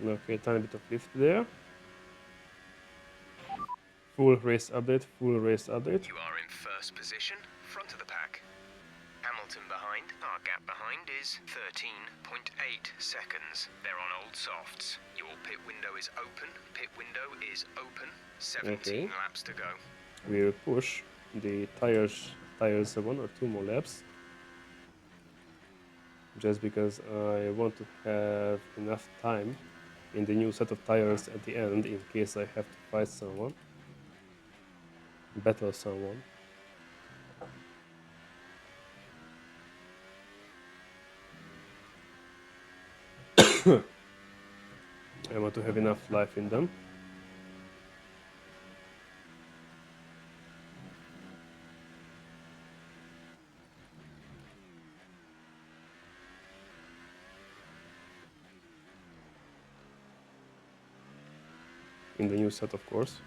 Okay, tiny bit of lift there. Full race update, full race update. You are in first position, front of the pack. Hamilton behind. Our gap behind is 13.8 seconds. They're on old softs. Your pit window is open. Pit window is open. 17 Okay. laps to go. We'll push the tires 1 or 2 more laps. Just because I want to have enough time in the new set of tires at the end in case I have to fight someone. Battle someone. I want to have enough life in them. In the new set, of course.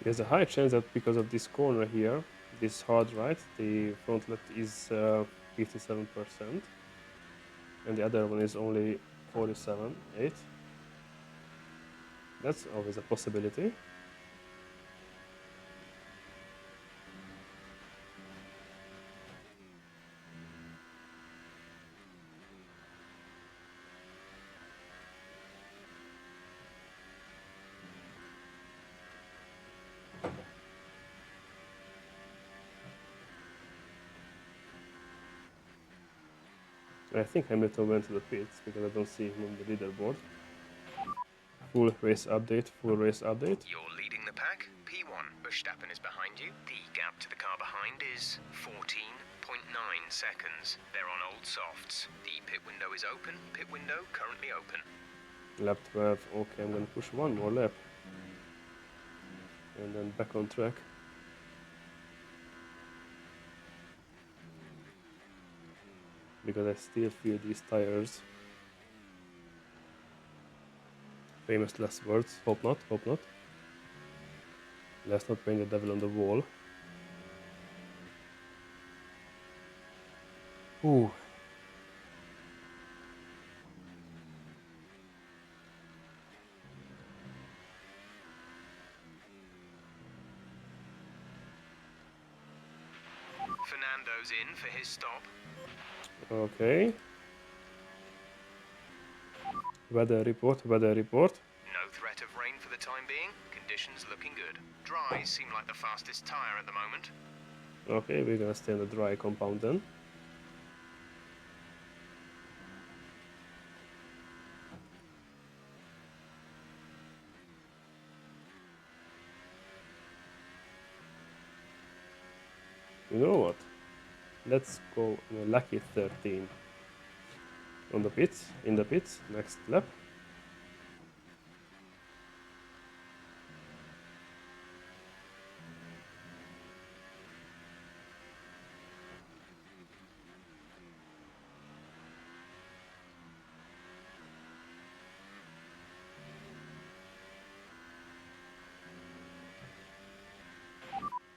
There's a high chance that because of this corner here, this hard right, the front left is 57%, and the other one is only 47.8. That's always a possibility. I think Hamilton went to the pits because I don't see him on the leaderboard. Full race update, full race update. You're leading the pack. P1. Verstappen is behind you. The gap to the car behind is 14.9 seconds. They're on old softs. The pit window is open. Pit window currently open. Lap 12, okay, I'm gonna push one more lap. And then back on track. Because I still feel these tires. Famous last words. Hope not, hope not. Let's not paint the devil on the wall. Ooh. Fernando's in for his stop. Okay. Weather report, weather report. No threat of rain for the time being. Conditions looking good. Dries seem like the fastest tyre at the moment. Okay, we're gonna stay in the dry compound then. You know what? Let's go in a lucky 13 on the pits, in the pits, next lap.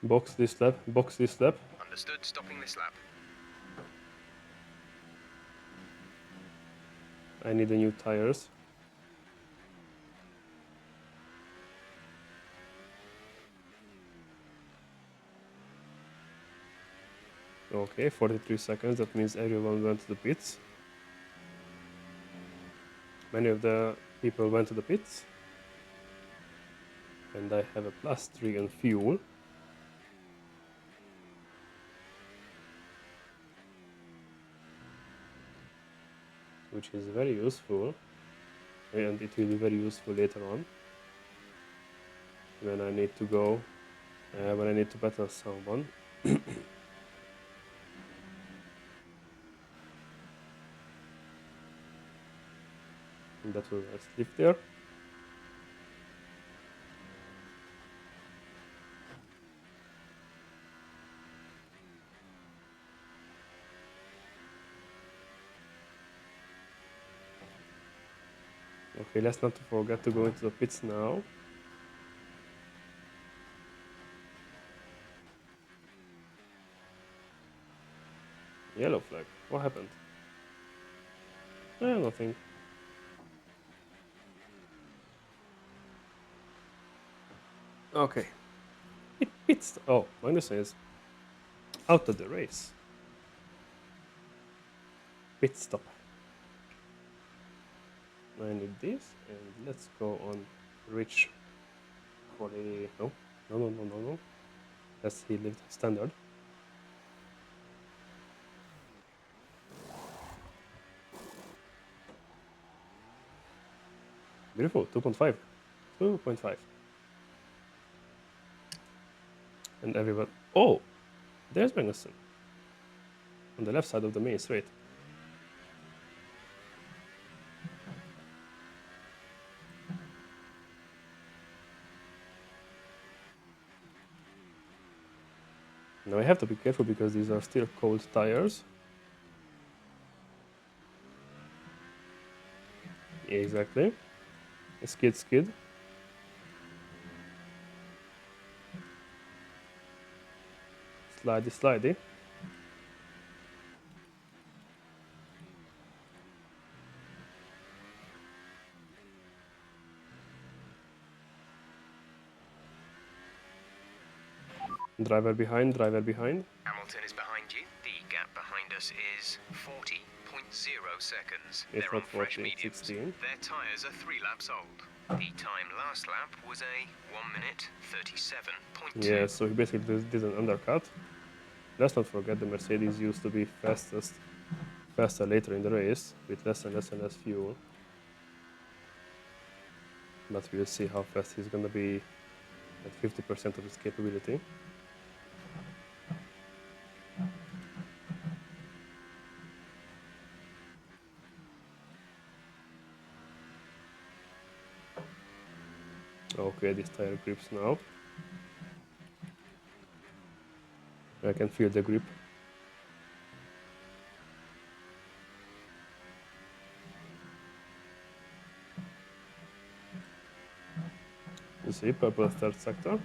Box this lap, box this lap. Understood, stopping this lap. I need the new tires. Okay, 43 seconds, that means everyone went to the pits. Many of the people went to the pits. And I have a +3 on fuel. Which is very useful, and it will be very useful later on when I need to go, when I need to battle someone. And that was a slip there. Okay, let's not forget to go into the pits now. Yellow flag. What happened? Nothing. Okay. It's oh, Magnussen is out of the race. Pit stop. I need this, and let's go on Rich for the no. That's he lived standard. Beautiful, 2.5. 2.5. And everyone. Oh! There's Magnussen. On the left side of the main straight. Now I have to be careful because these are still cold tires. Exactly. Skid, skid. Slidey, slidey. Driver behind, driver behind. Hamilton is behind you. The gap behind us is 40.0 seconds. It's They're on not fresh 40, mediums. 16. Their tyres are 3 laps old. The time last lap was a 1 minute 37.2. Yeah, so he basically did an undercut. Let's not forget the Mercedes used to be faster later in the race with less and less fuel. But we'll see how fast he's gonna be at 50% of his capability. Okay, this tire grips now. I can feel the grip. You see, purple third sector.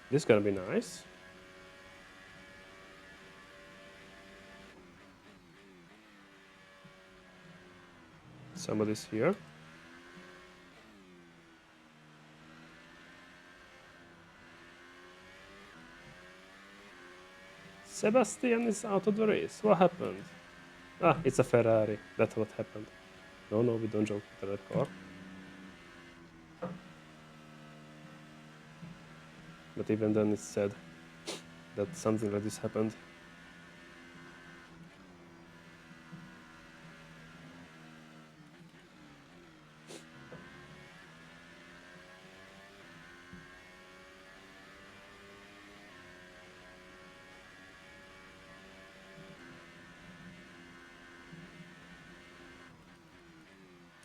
This is gonna be nice. Somebody's here. Sebastian is out of the race. What happened? Ah, it's a Ferrari. That's what happened. No, we don't joke with the red car. But even then it's said that something like this happened.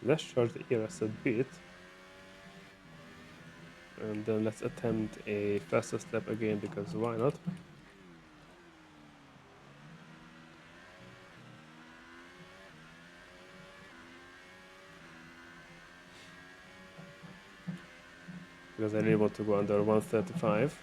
Let's charge the ERS a bit. And then let's attempt a fastest lap again, because why not? Because I really want to go under 135.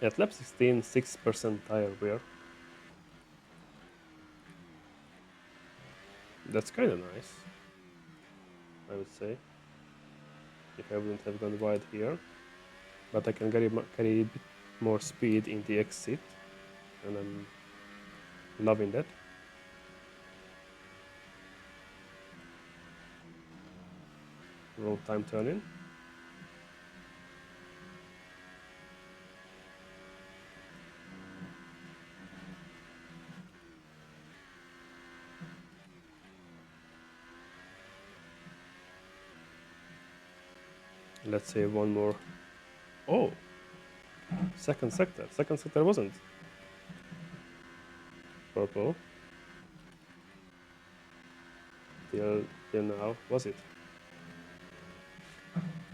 At lap 16, 6% tire wear. That's kind of nice, I would say, if I wouldn't have gone wide here. But I can carry a bit more speed in the exit, and I'm loving that. Wrong time turning. Let's say one more. Oh, second sector. Second sector wasn't purple till now, was it?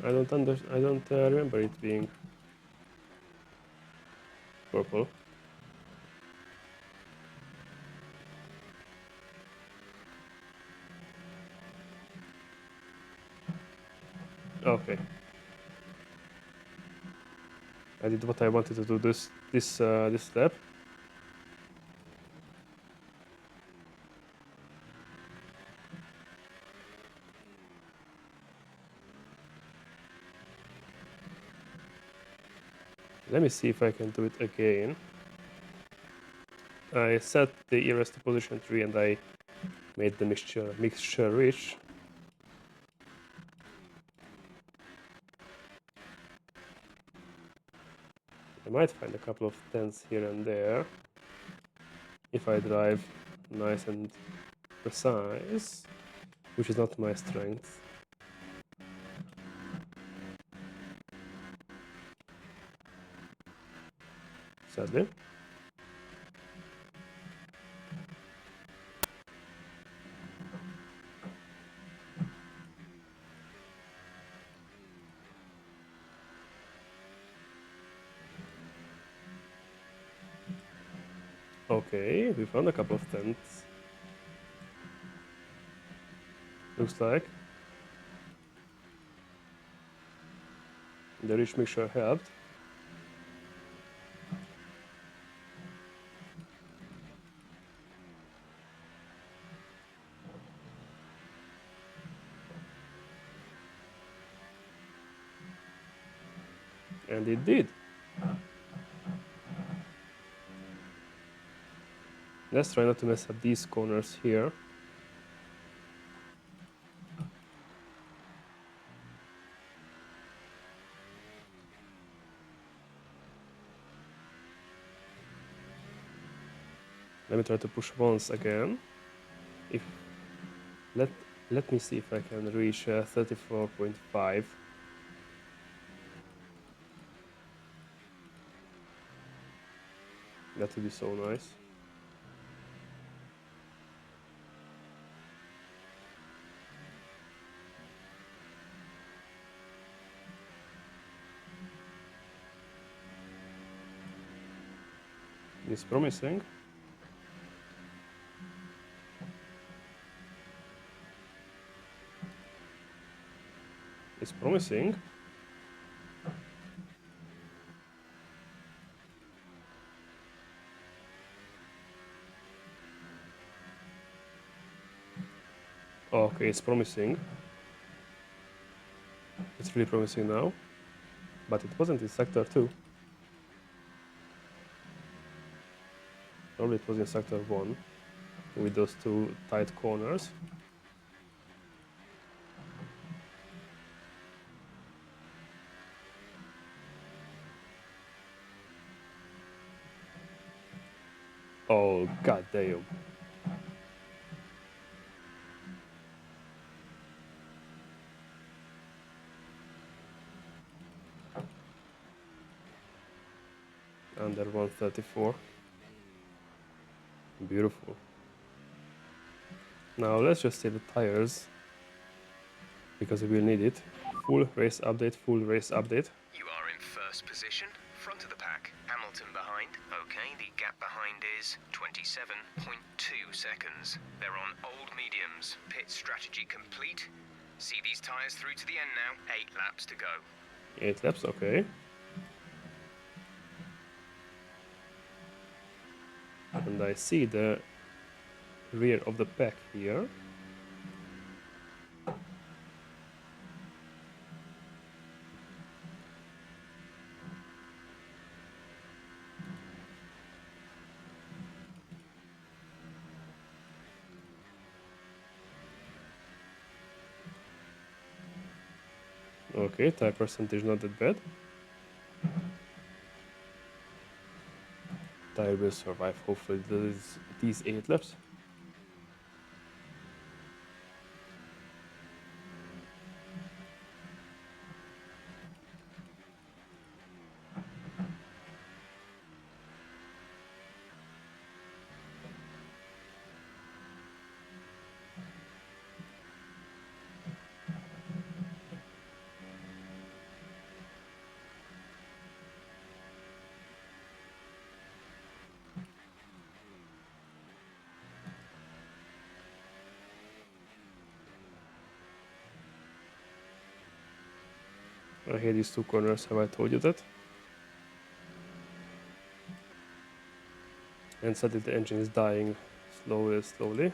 I don't remember it being purple. Okay. I did what I wanted to do this lap. Let me see if I can do it again. I set the ERS to position 3 and I made the mixture rich. I might find a couple of tens here and there if I drive nice and precise, which is not my strength. Sadly. Okay, we found a couple of tents. Looks like. The rich mixture helped. And it did. Let's try not to mess up these corners here. Let me try to push once again. If let me see if I can reach 34.5. That would be so nice. It's promising. It's promising. Okay, it's promising. It's really promising now. But it wasn't in sector 2. Probably it was in sector 1 with those two tight corners. Oh, god damn. Under 134. Beautiful. Now let's just see the tires, because we will need it. Full race update, full race update. You are in first position, front of the pack. Hamilton behind. Okay, the gap behind is 27.2 seconds. They're on old mediums. Pit strategy complete. See these tyres through to the end now. 8 laps to go. 8 laps, okay. And I see the rear of the pack here. Okay, tire percentage not that bad. Tire will survive hopefully these 8 laps. I hate these two corners, have I told you that? And suddenly the engine is dying slowly.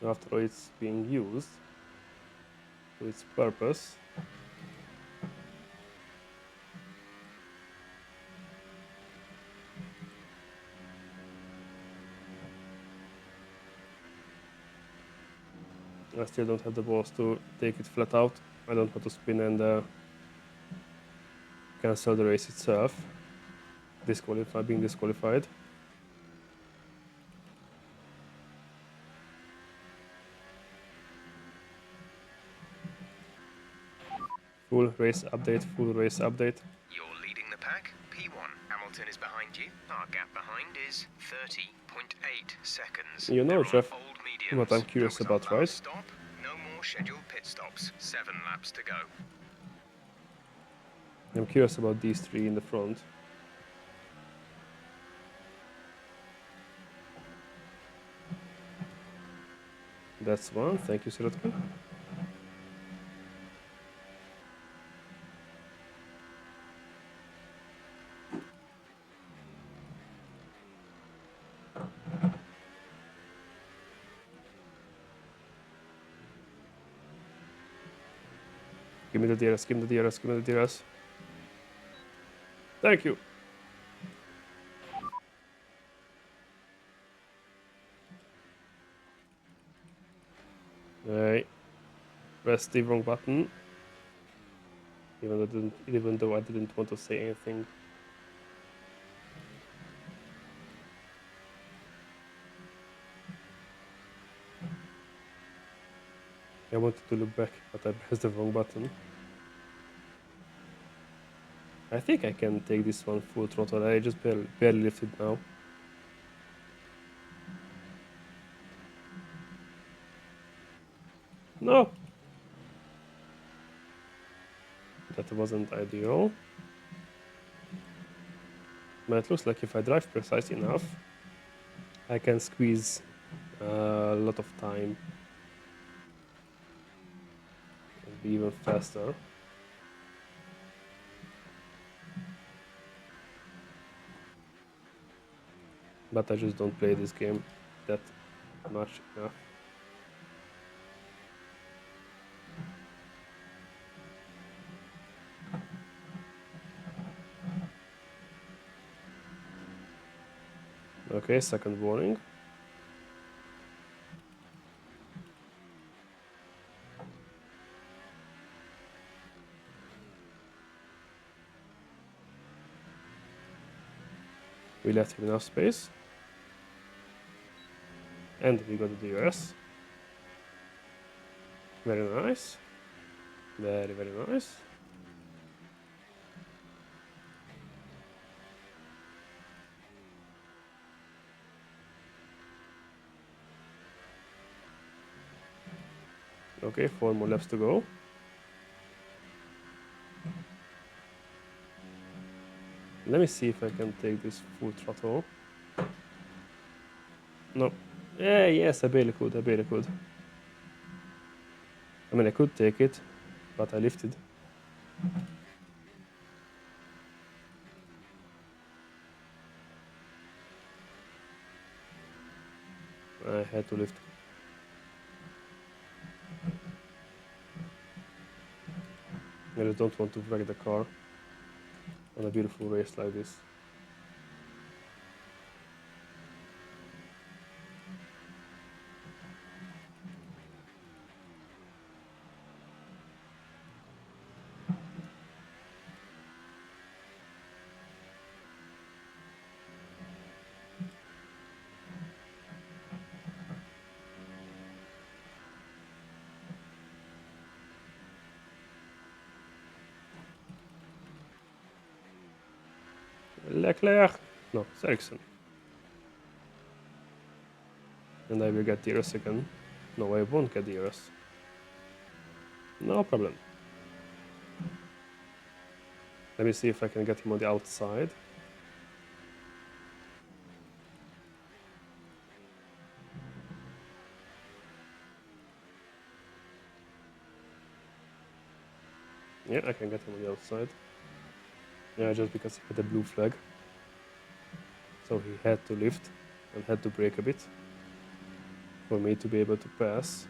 After all, it's being used to its purpose. I still don't have the balls to take it flat out. I don't want to spin and cancel the race itself. Being disqualified. Full race update. You're leading the pack. P1, Hamilton is behind you. Our gap behind is 30.8 seconds. You know, They're on Jeff, old mediums. what I'm curious That was our about, right? last Stop. No more scheduled pit stops. 7 laps to go. I'm curious about these three in the front. That's one. Thank you, Sirotkin. Give me the DRS, give me the DRS, give me the DRS. Thank you. I pressed the wrong button. Even though I didn't want to say anything. I wanted to look back, but I pressed the wrong button. I think I can take this one full throttle. I just barely lifted now. No! That wasn't ideal. But it looks like if I drive precise enough, I can squeeze a lot of time and be even faster. But I just don't play this game that much enough. Okay, second warning. We left him enough space. And we got the DRS. Very nice. Very, very nice. Okay, 4 more laps to go. Let me see if I can take this full throttle. No. Yeah, yes, I barely could. I mean, I could take it, but I lifted. I had to lift. I just don't want to wreck the car on a beautiful race like this. Leclerc! No, it's Ericsson. And I will get DRS again. No, I won't get DRS. No problem. Let me see if I can get him on the outside. Yeah, I can get him on the outside. Yeah, just because he had a blue flag. So he had to lift and had to brake a bit for me to be able to pass.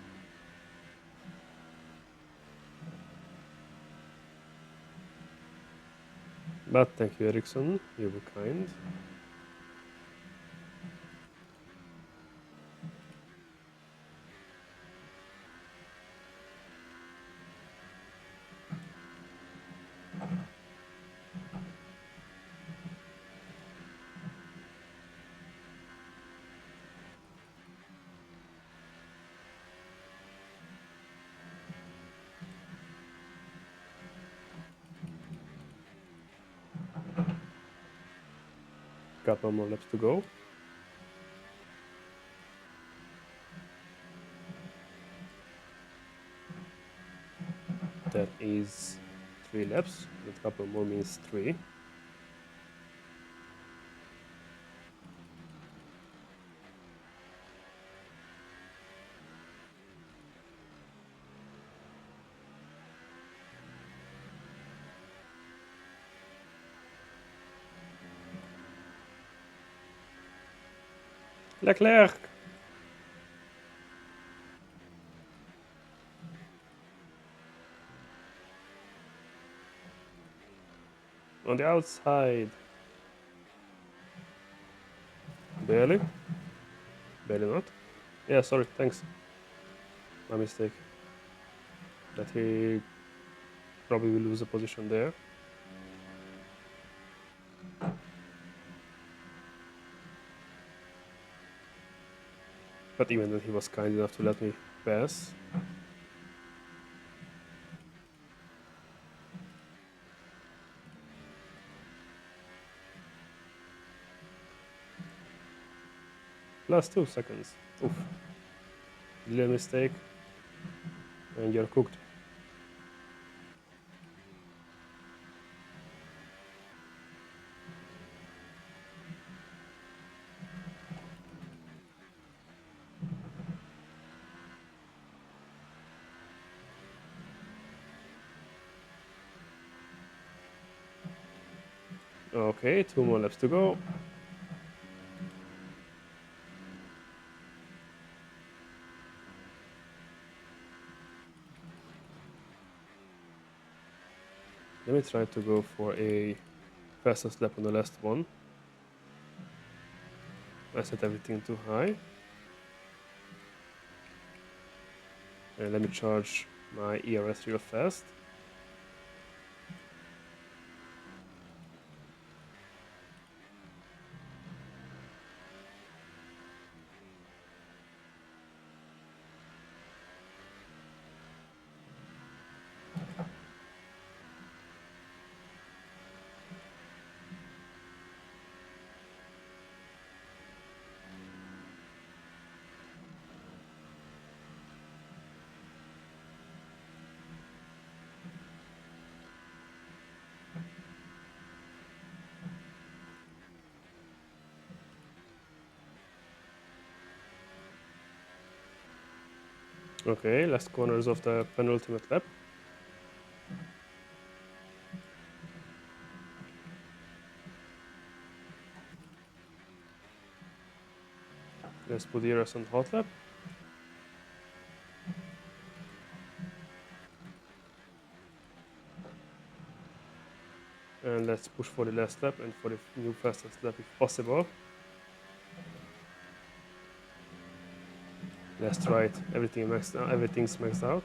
But thank you, Ericsson. You were kind. Couple more laps to go. That is 3 laps. A couple more means 3. Leclerc! On the outside. Barely. Barely not. Yeah, sorry, thanks. My mistake. That he probably will lose a position there. But even then he was kind enough to let me pass. Plus 2 seconds. Oof. Little mistake. And you're cooked. Okay, 2 more laps to go. Let me try to go for a fastest lap on the last one. I set everything too high. And let me charge my ERS real fast. Okay, last corners of the penultimate lap. Let's put ERS on hot lap. And let's push for the last lap and for the new fastest lap if possible. Let's try it. Everything's maxed out.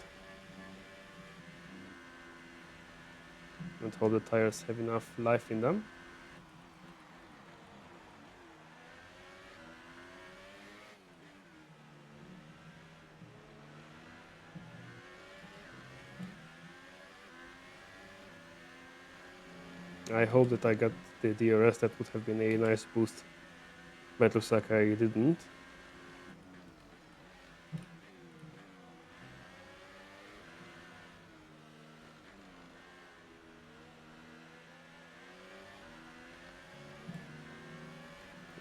And hope the tires have enough life in them. I hope that I got the DRS. That would have been a nice boost. But it looks like I didn't.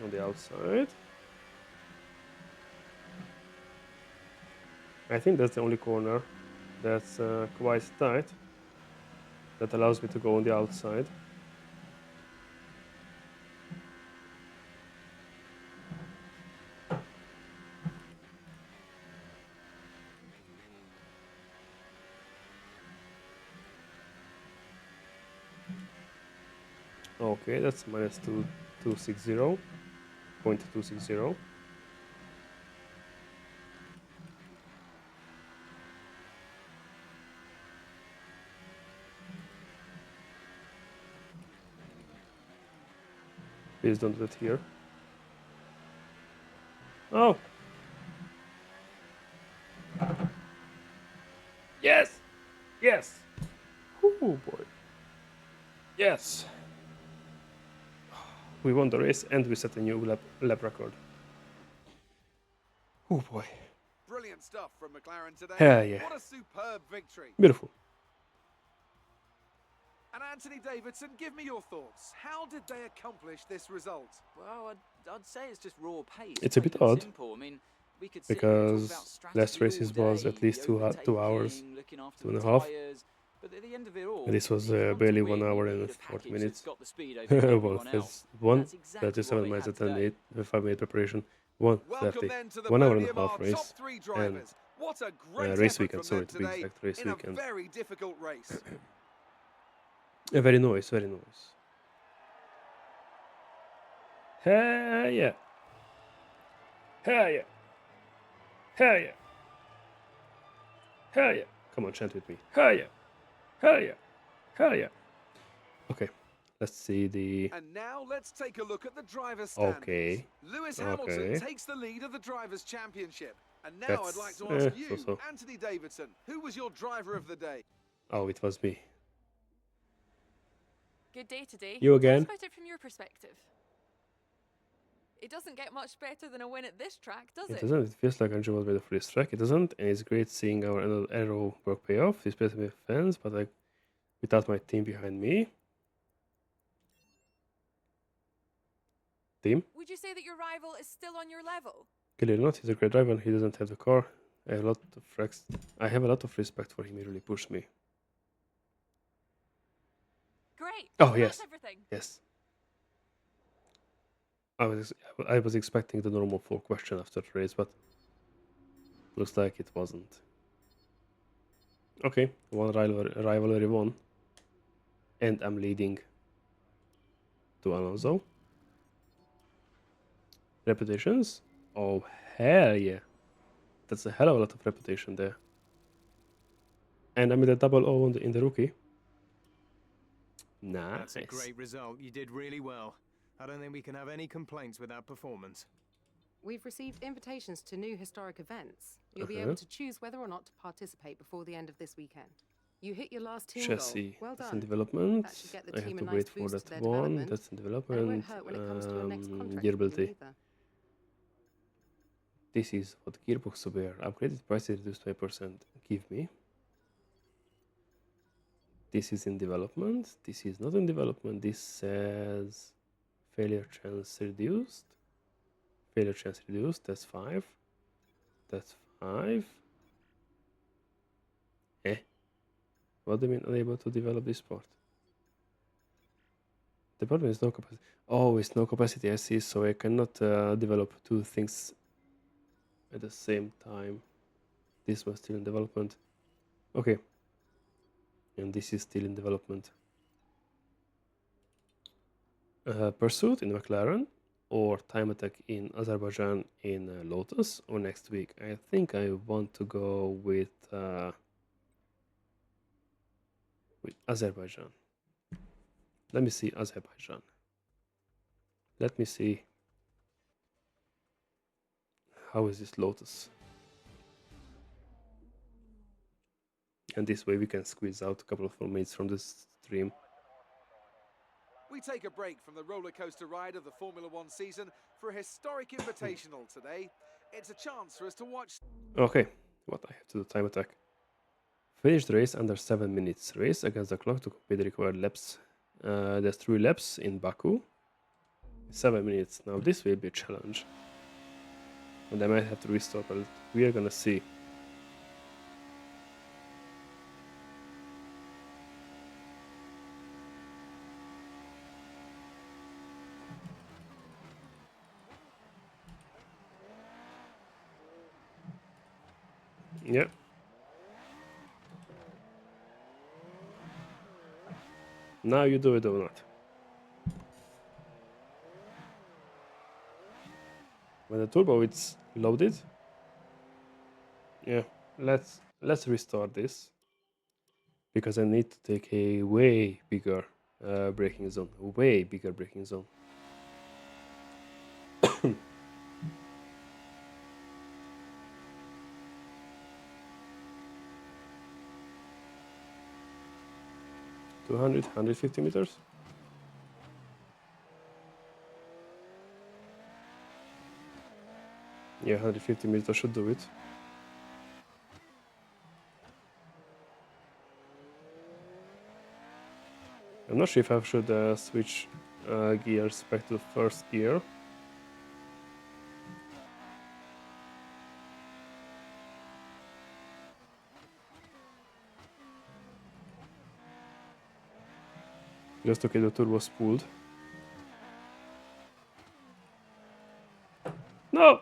On the outside. I think that's the only corner that's quite tight. that allows me to go on the outside. Okay, that's minus 260, 0.260. Please don't do that here. Oh! Yes! Yes! Oh boy. Yes! We won the race and we set a new lap record. Oh boy. Brilliant stuff from McLaren today. Hell yeah. What a superb victory. Beautiful. And Anthony Davidson, give me your thoughts. How did they accomplish this result? Well, I'd say it's just raw pace. It's a bit plain and odd, simple. I mean, we could sit here and talk about because last strategy races all was day, at least 2 hours, overtaking, looking after 2.5. the tyres, but at the end of it all, This was if you want to barely win, 1 hour you and need a 40 package minutes. that's got the speed over everyone Well, else. one That's exactly 37 what we minutes had at 10 today. 5-minute preparation, 1 Welcome 30, then to the 1 hour and a podium, half our race, top three and drivers. What a great race effort weekend, from sorry them to be today exact, race in a weekend. very difficult race. Very nice, very nice. Hell yeah. Hell yeah. Hell yeah. Hell yeah. Come on, chant with me. Hell yeah. Hell yeah. Hell yeah. Okay, let's see the... And now let's take a look at the driver's standings. Okay. Lewis Hamilton Okay. takes the lead of the Drivers' Championship. And now That's, I'd like to ask you, so-so. Anthony Davidson, who was your driver of the day? Oh, it was me. Good day today. You Tell again? us about it from your perspective. It doesn't get much better than a win at this track, does It it? doesn't. It feels like Angel was made for this track. It doesn't, and it's great seeing our Arrow work pay off, especially with fans, but like without my team behind me. Team? Would you say that your rival is still on your level? Clearly not. He's a great driver. He doesn't have the car. I have a lot of respect for him. He really pushed me. Great. Oh, Well, yes. That's everything. Yes. I was expecting the normal 4 question after the race, but looks like it wasn't. Okay, one rivalry won, and I'm leading to Alonso. Reputations? Oh hell yeah! That's a hell of a lot of reputation there. And I'm at a double O in the rookie. Nice. That's a great result. You did really well. I don't think we can have any complaints with that performance. We've received invitations to new historic events. You'll be Uh-huh. able to choose whether or not to participate before the end of this weekend. You hit your last team Chassis. goal. Well That's in done. development. That should get the I have team a to nice wait for boost that to their one. development. That's in And it won't development. hurt when it comes to your next contract Durability. either. This is what gearbox to bear. Upgraded price is reduced by percent. Give me. This is in development. This is not in development. This says failure chance reduced. Failure chance reduced. That's 5. That's 5. What do you mean unable to develop this part? The problem is no capacity. Oh, it's no capacity. I see. So I cannot develop 2 things at the same time. This was still in development. Okay. And this is still in development. Pursuit in McLaren, or Time Attack in Azerbaijan in Lotus, or next week. I think I want to go with Azerbaijan. Let me see Azerbaijan. Let me see. How is this Lotus? And this way we can squeeze out a couple of more minutes from this stream. We take a break from the roller coaster ride of the Formula One season for a historic invitational today. It's a chance for us to watch. Okay, what I have to do, Time Attack. Finish the race under 7 minutes. Race against the clock to complete the required laps. There's 3 laps in Baku. 7 minutes. Now this will be a challenge. And I might have to restart, but we are gonna see. Yeah. Now you do it or not. When the turbo is loaded, yeah, let's restart this because I need to take a way bigger braking zone, way bigger braking zone. $200, 150 meters. Yeah, 150 meters should do it. I'm not sure if I should switch gears back to first gear. Just okay, the turbo spooled. No!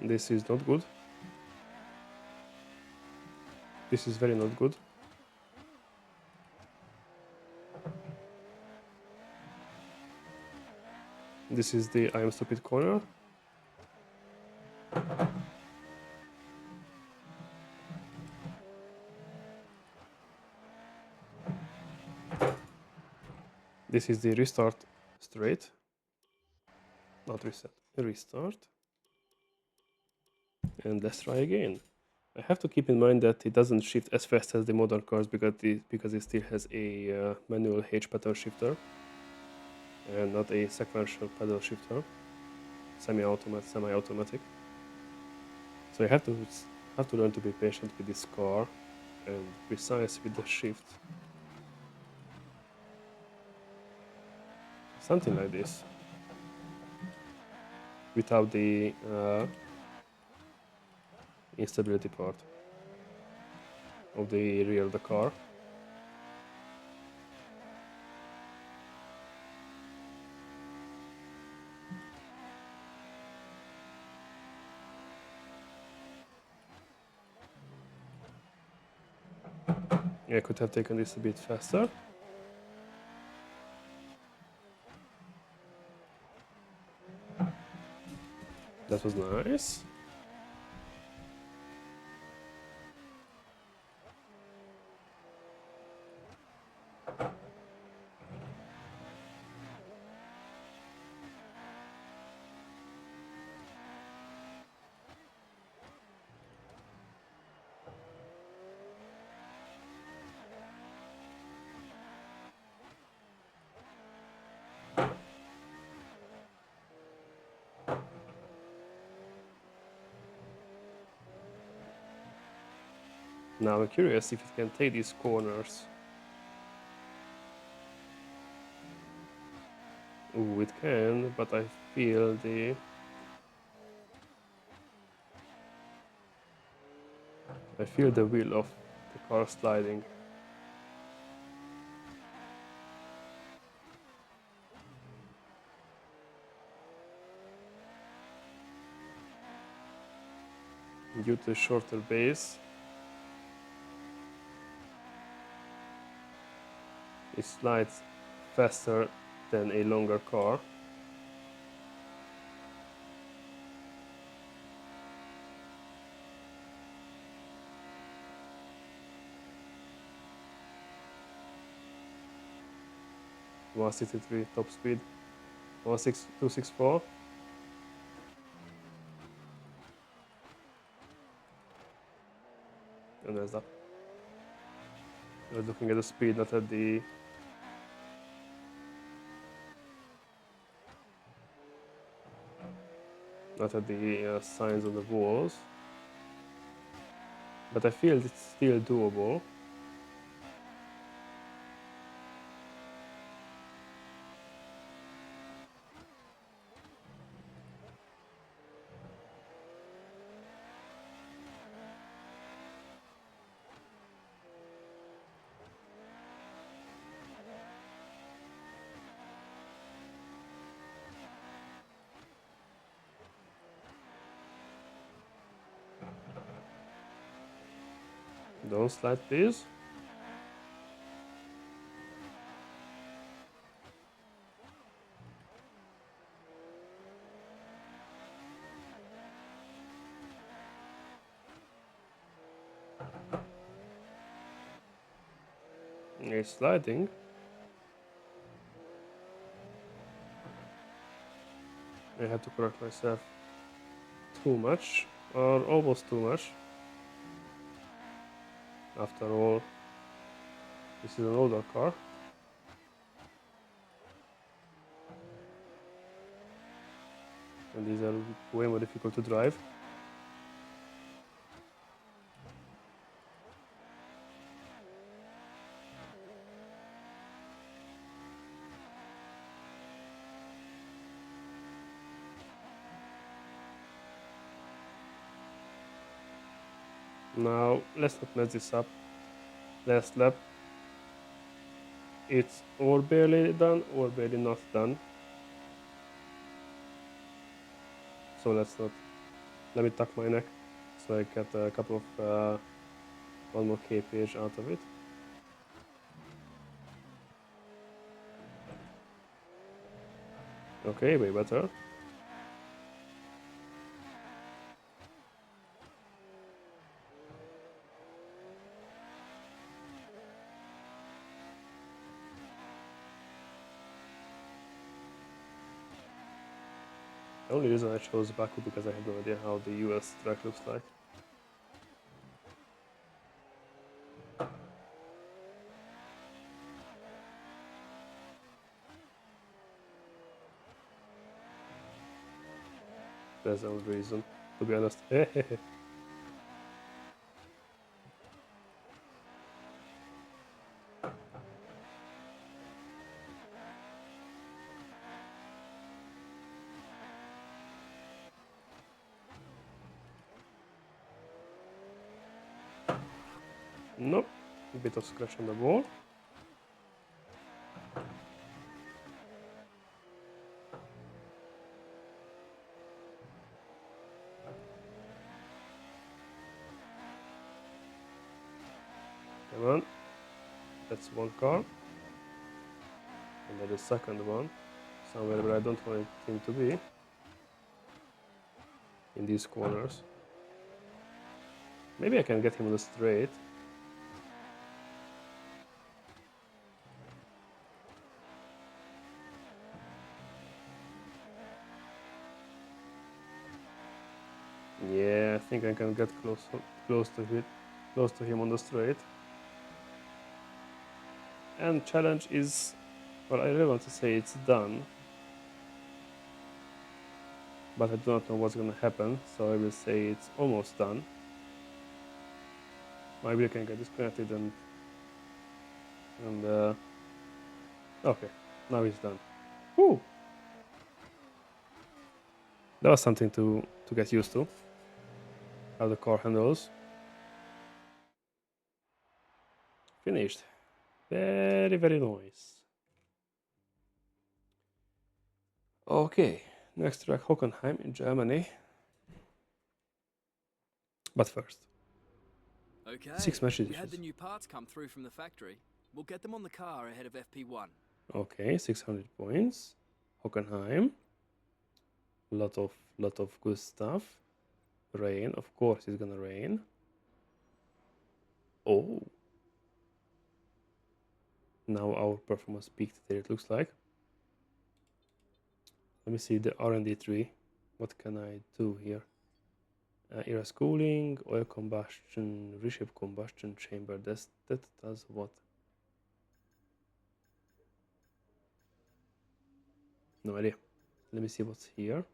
This is not good. This is very not good. This is the I am stupid corner. This is the restart straight. Not reset. Restart. And let's try again. I have to keep in mind that it doesn't shift as fast as the modern cars because it still has a manual H pedal shifter and not a sequential pedal shifter, semi-automatic. So I have to learn to be patient with this car and precise with the shift. Something like this, without the instability part of the rear of the car. I could have taken this a bit faster. That was nice. Now I'm curious if it can take these corners. Ooh, it can, but I feel the wheel of the car sliding. Due to shorter base, it slides faster than a longer car. $163 top speed, 264. And there's that. I was looking at the speed, not at the signs on the walls. But I feel it's still doable. Don't slide, please. It's sliding. I had to correct myself too much, or almost too much. After all, this is an older car. And these are way more difficult to drive. Now, let's not mess this up. Last lap. It's or barely done or barely not done. So let's not. Let me tuck my neck so I get a couple of 1 more kph out of it. Okay, way better. The only reason I chose Baku because I have no idea how the US track looks like. That's the only reason, to be honest. Nope, a bit of scratch on the ball. Come on, that's one car. And then the second one, somewhere where I don't want him to be. In these corners. Maybe I can get him on the straight. Yeah, I think I can get close to him on the straight. And challenge is, well, I really want to say it's done, but I do not know what's gonna happen, so I will say it's almost done. Maybe I can get disconnected and okay, now it's done. Woo! That was something to get used to. How the car handles. Finished. Very, very nice. Okay, next track, Hockenheim in Germany. But first, Okay. 6 matches. We had the new parts come through from the factory. We'll get them on the car ahead of FP1. Okay, 600 points. Hockenheim. Lot of good stuff. Rain, of course, it's gonna rain. Oh. Now our performance peaked there, it looks like. Let me see the R&D tree. What can I do here? Air cooling, oil combustion, reshape combustion chamber. That does what? No idea. Let me see what's here.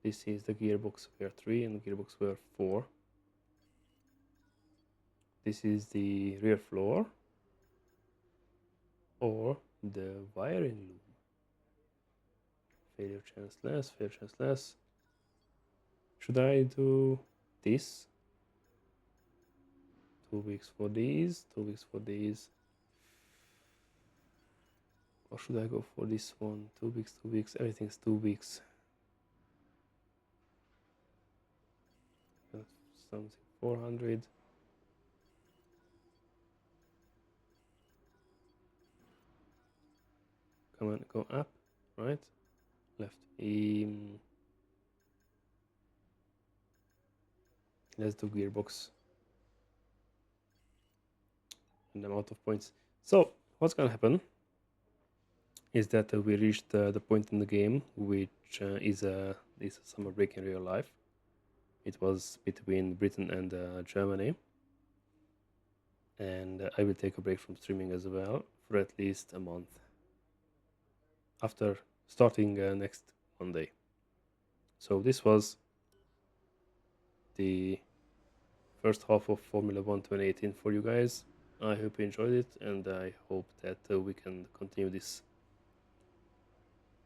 This is the gearbox wear 3 and gearbox wear 4. This is the rear floor or the wiring loom. Failure chance less, failure chance less. Should I do this? 2 weeks for these, 2 weeks for these. Or should I go for this one? 2 weeks, 2 weeks, everything's 2 weeks. Something 400. come on, go up, right, left. Let's do gearbox. And I'm out of points. So what's gonna happen is that we reached the point in the game which is a summer break in real life. It was between Britain and Germany, and I will take a break from streaming as well for at least a month after starting next Monday. So this was the first half of Formula 1 2018 for you guys. I hope you enjoyed it, and I hope that we can continue this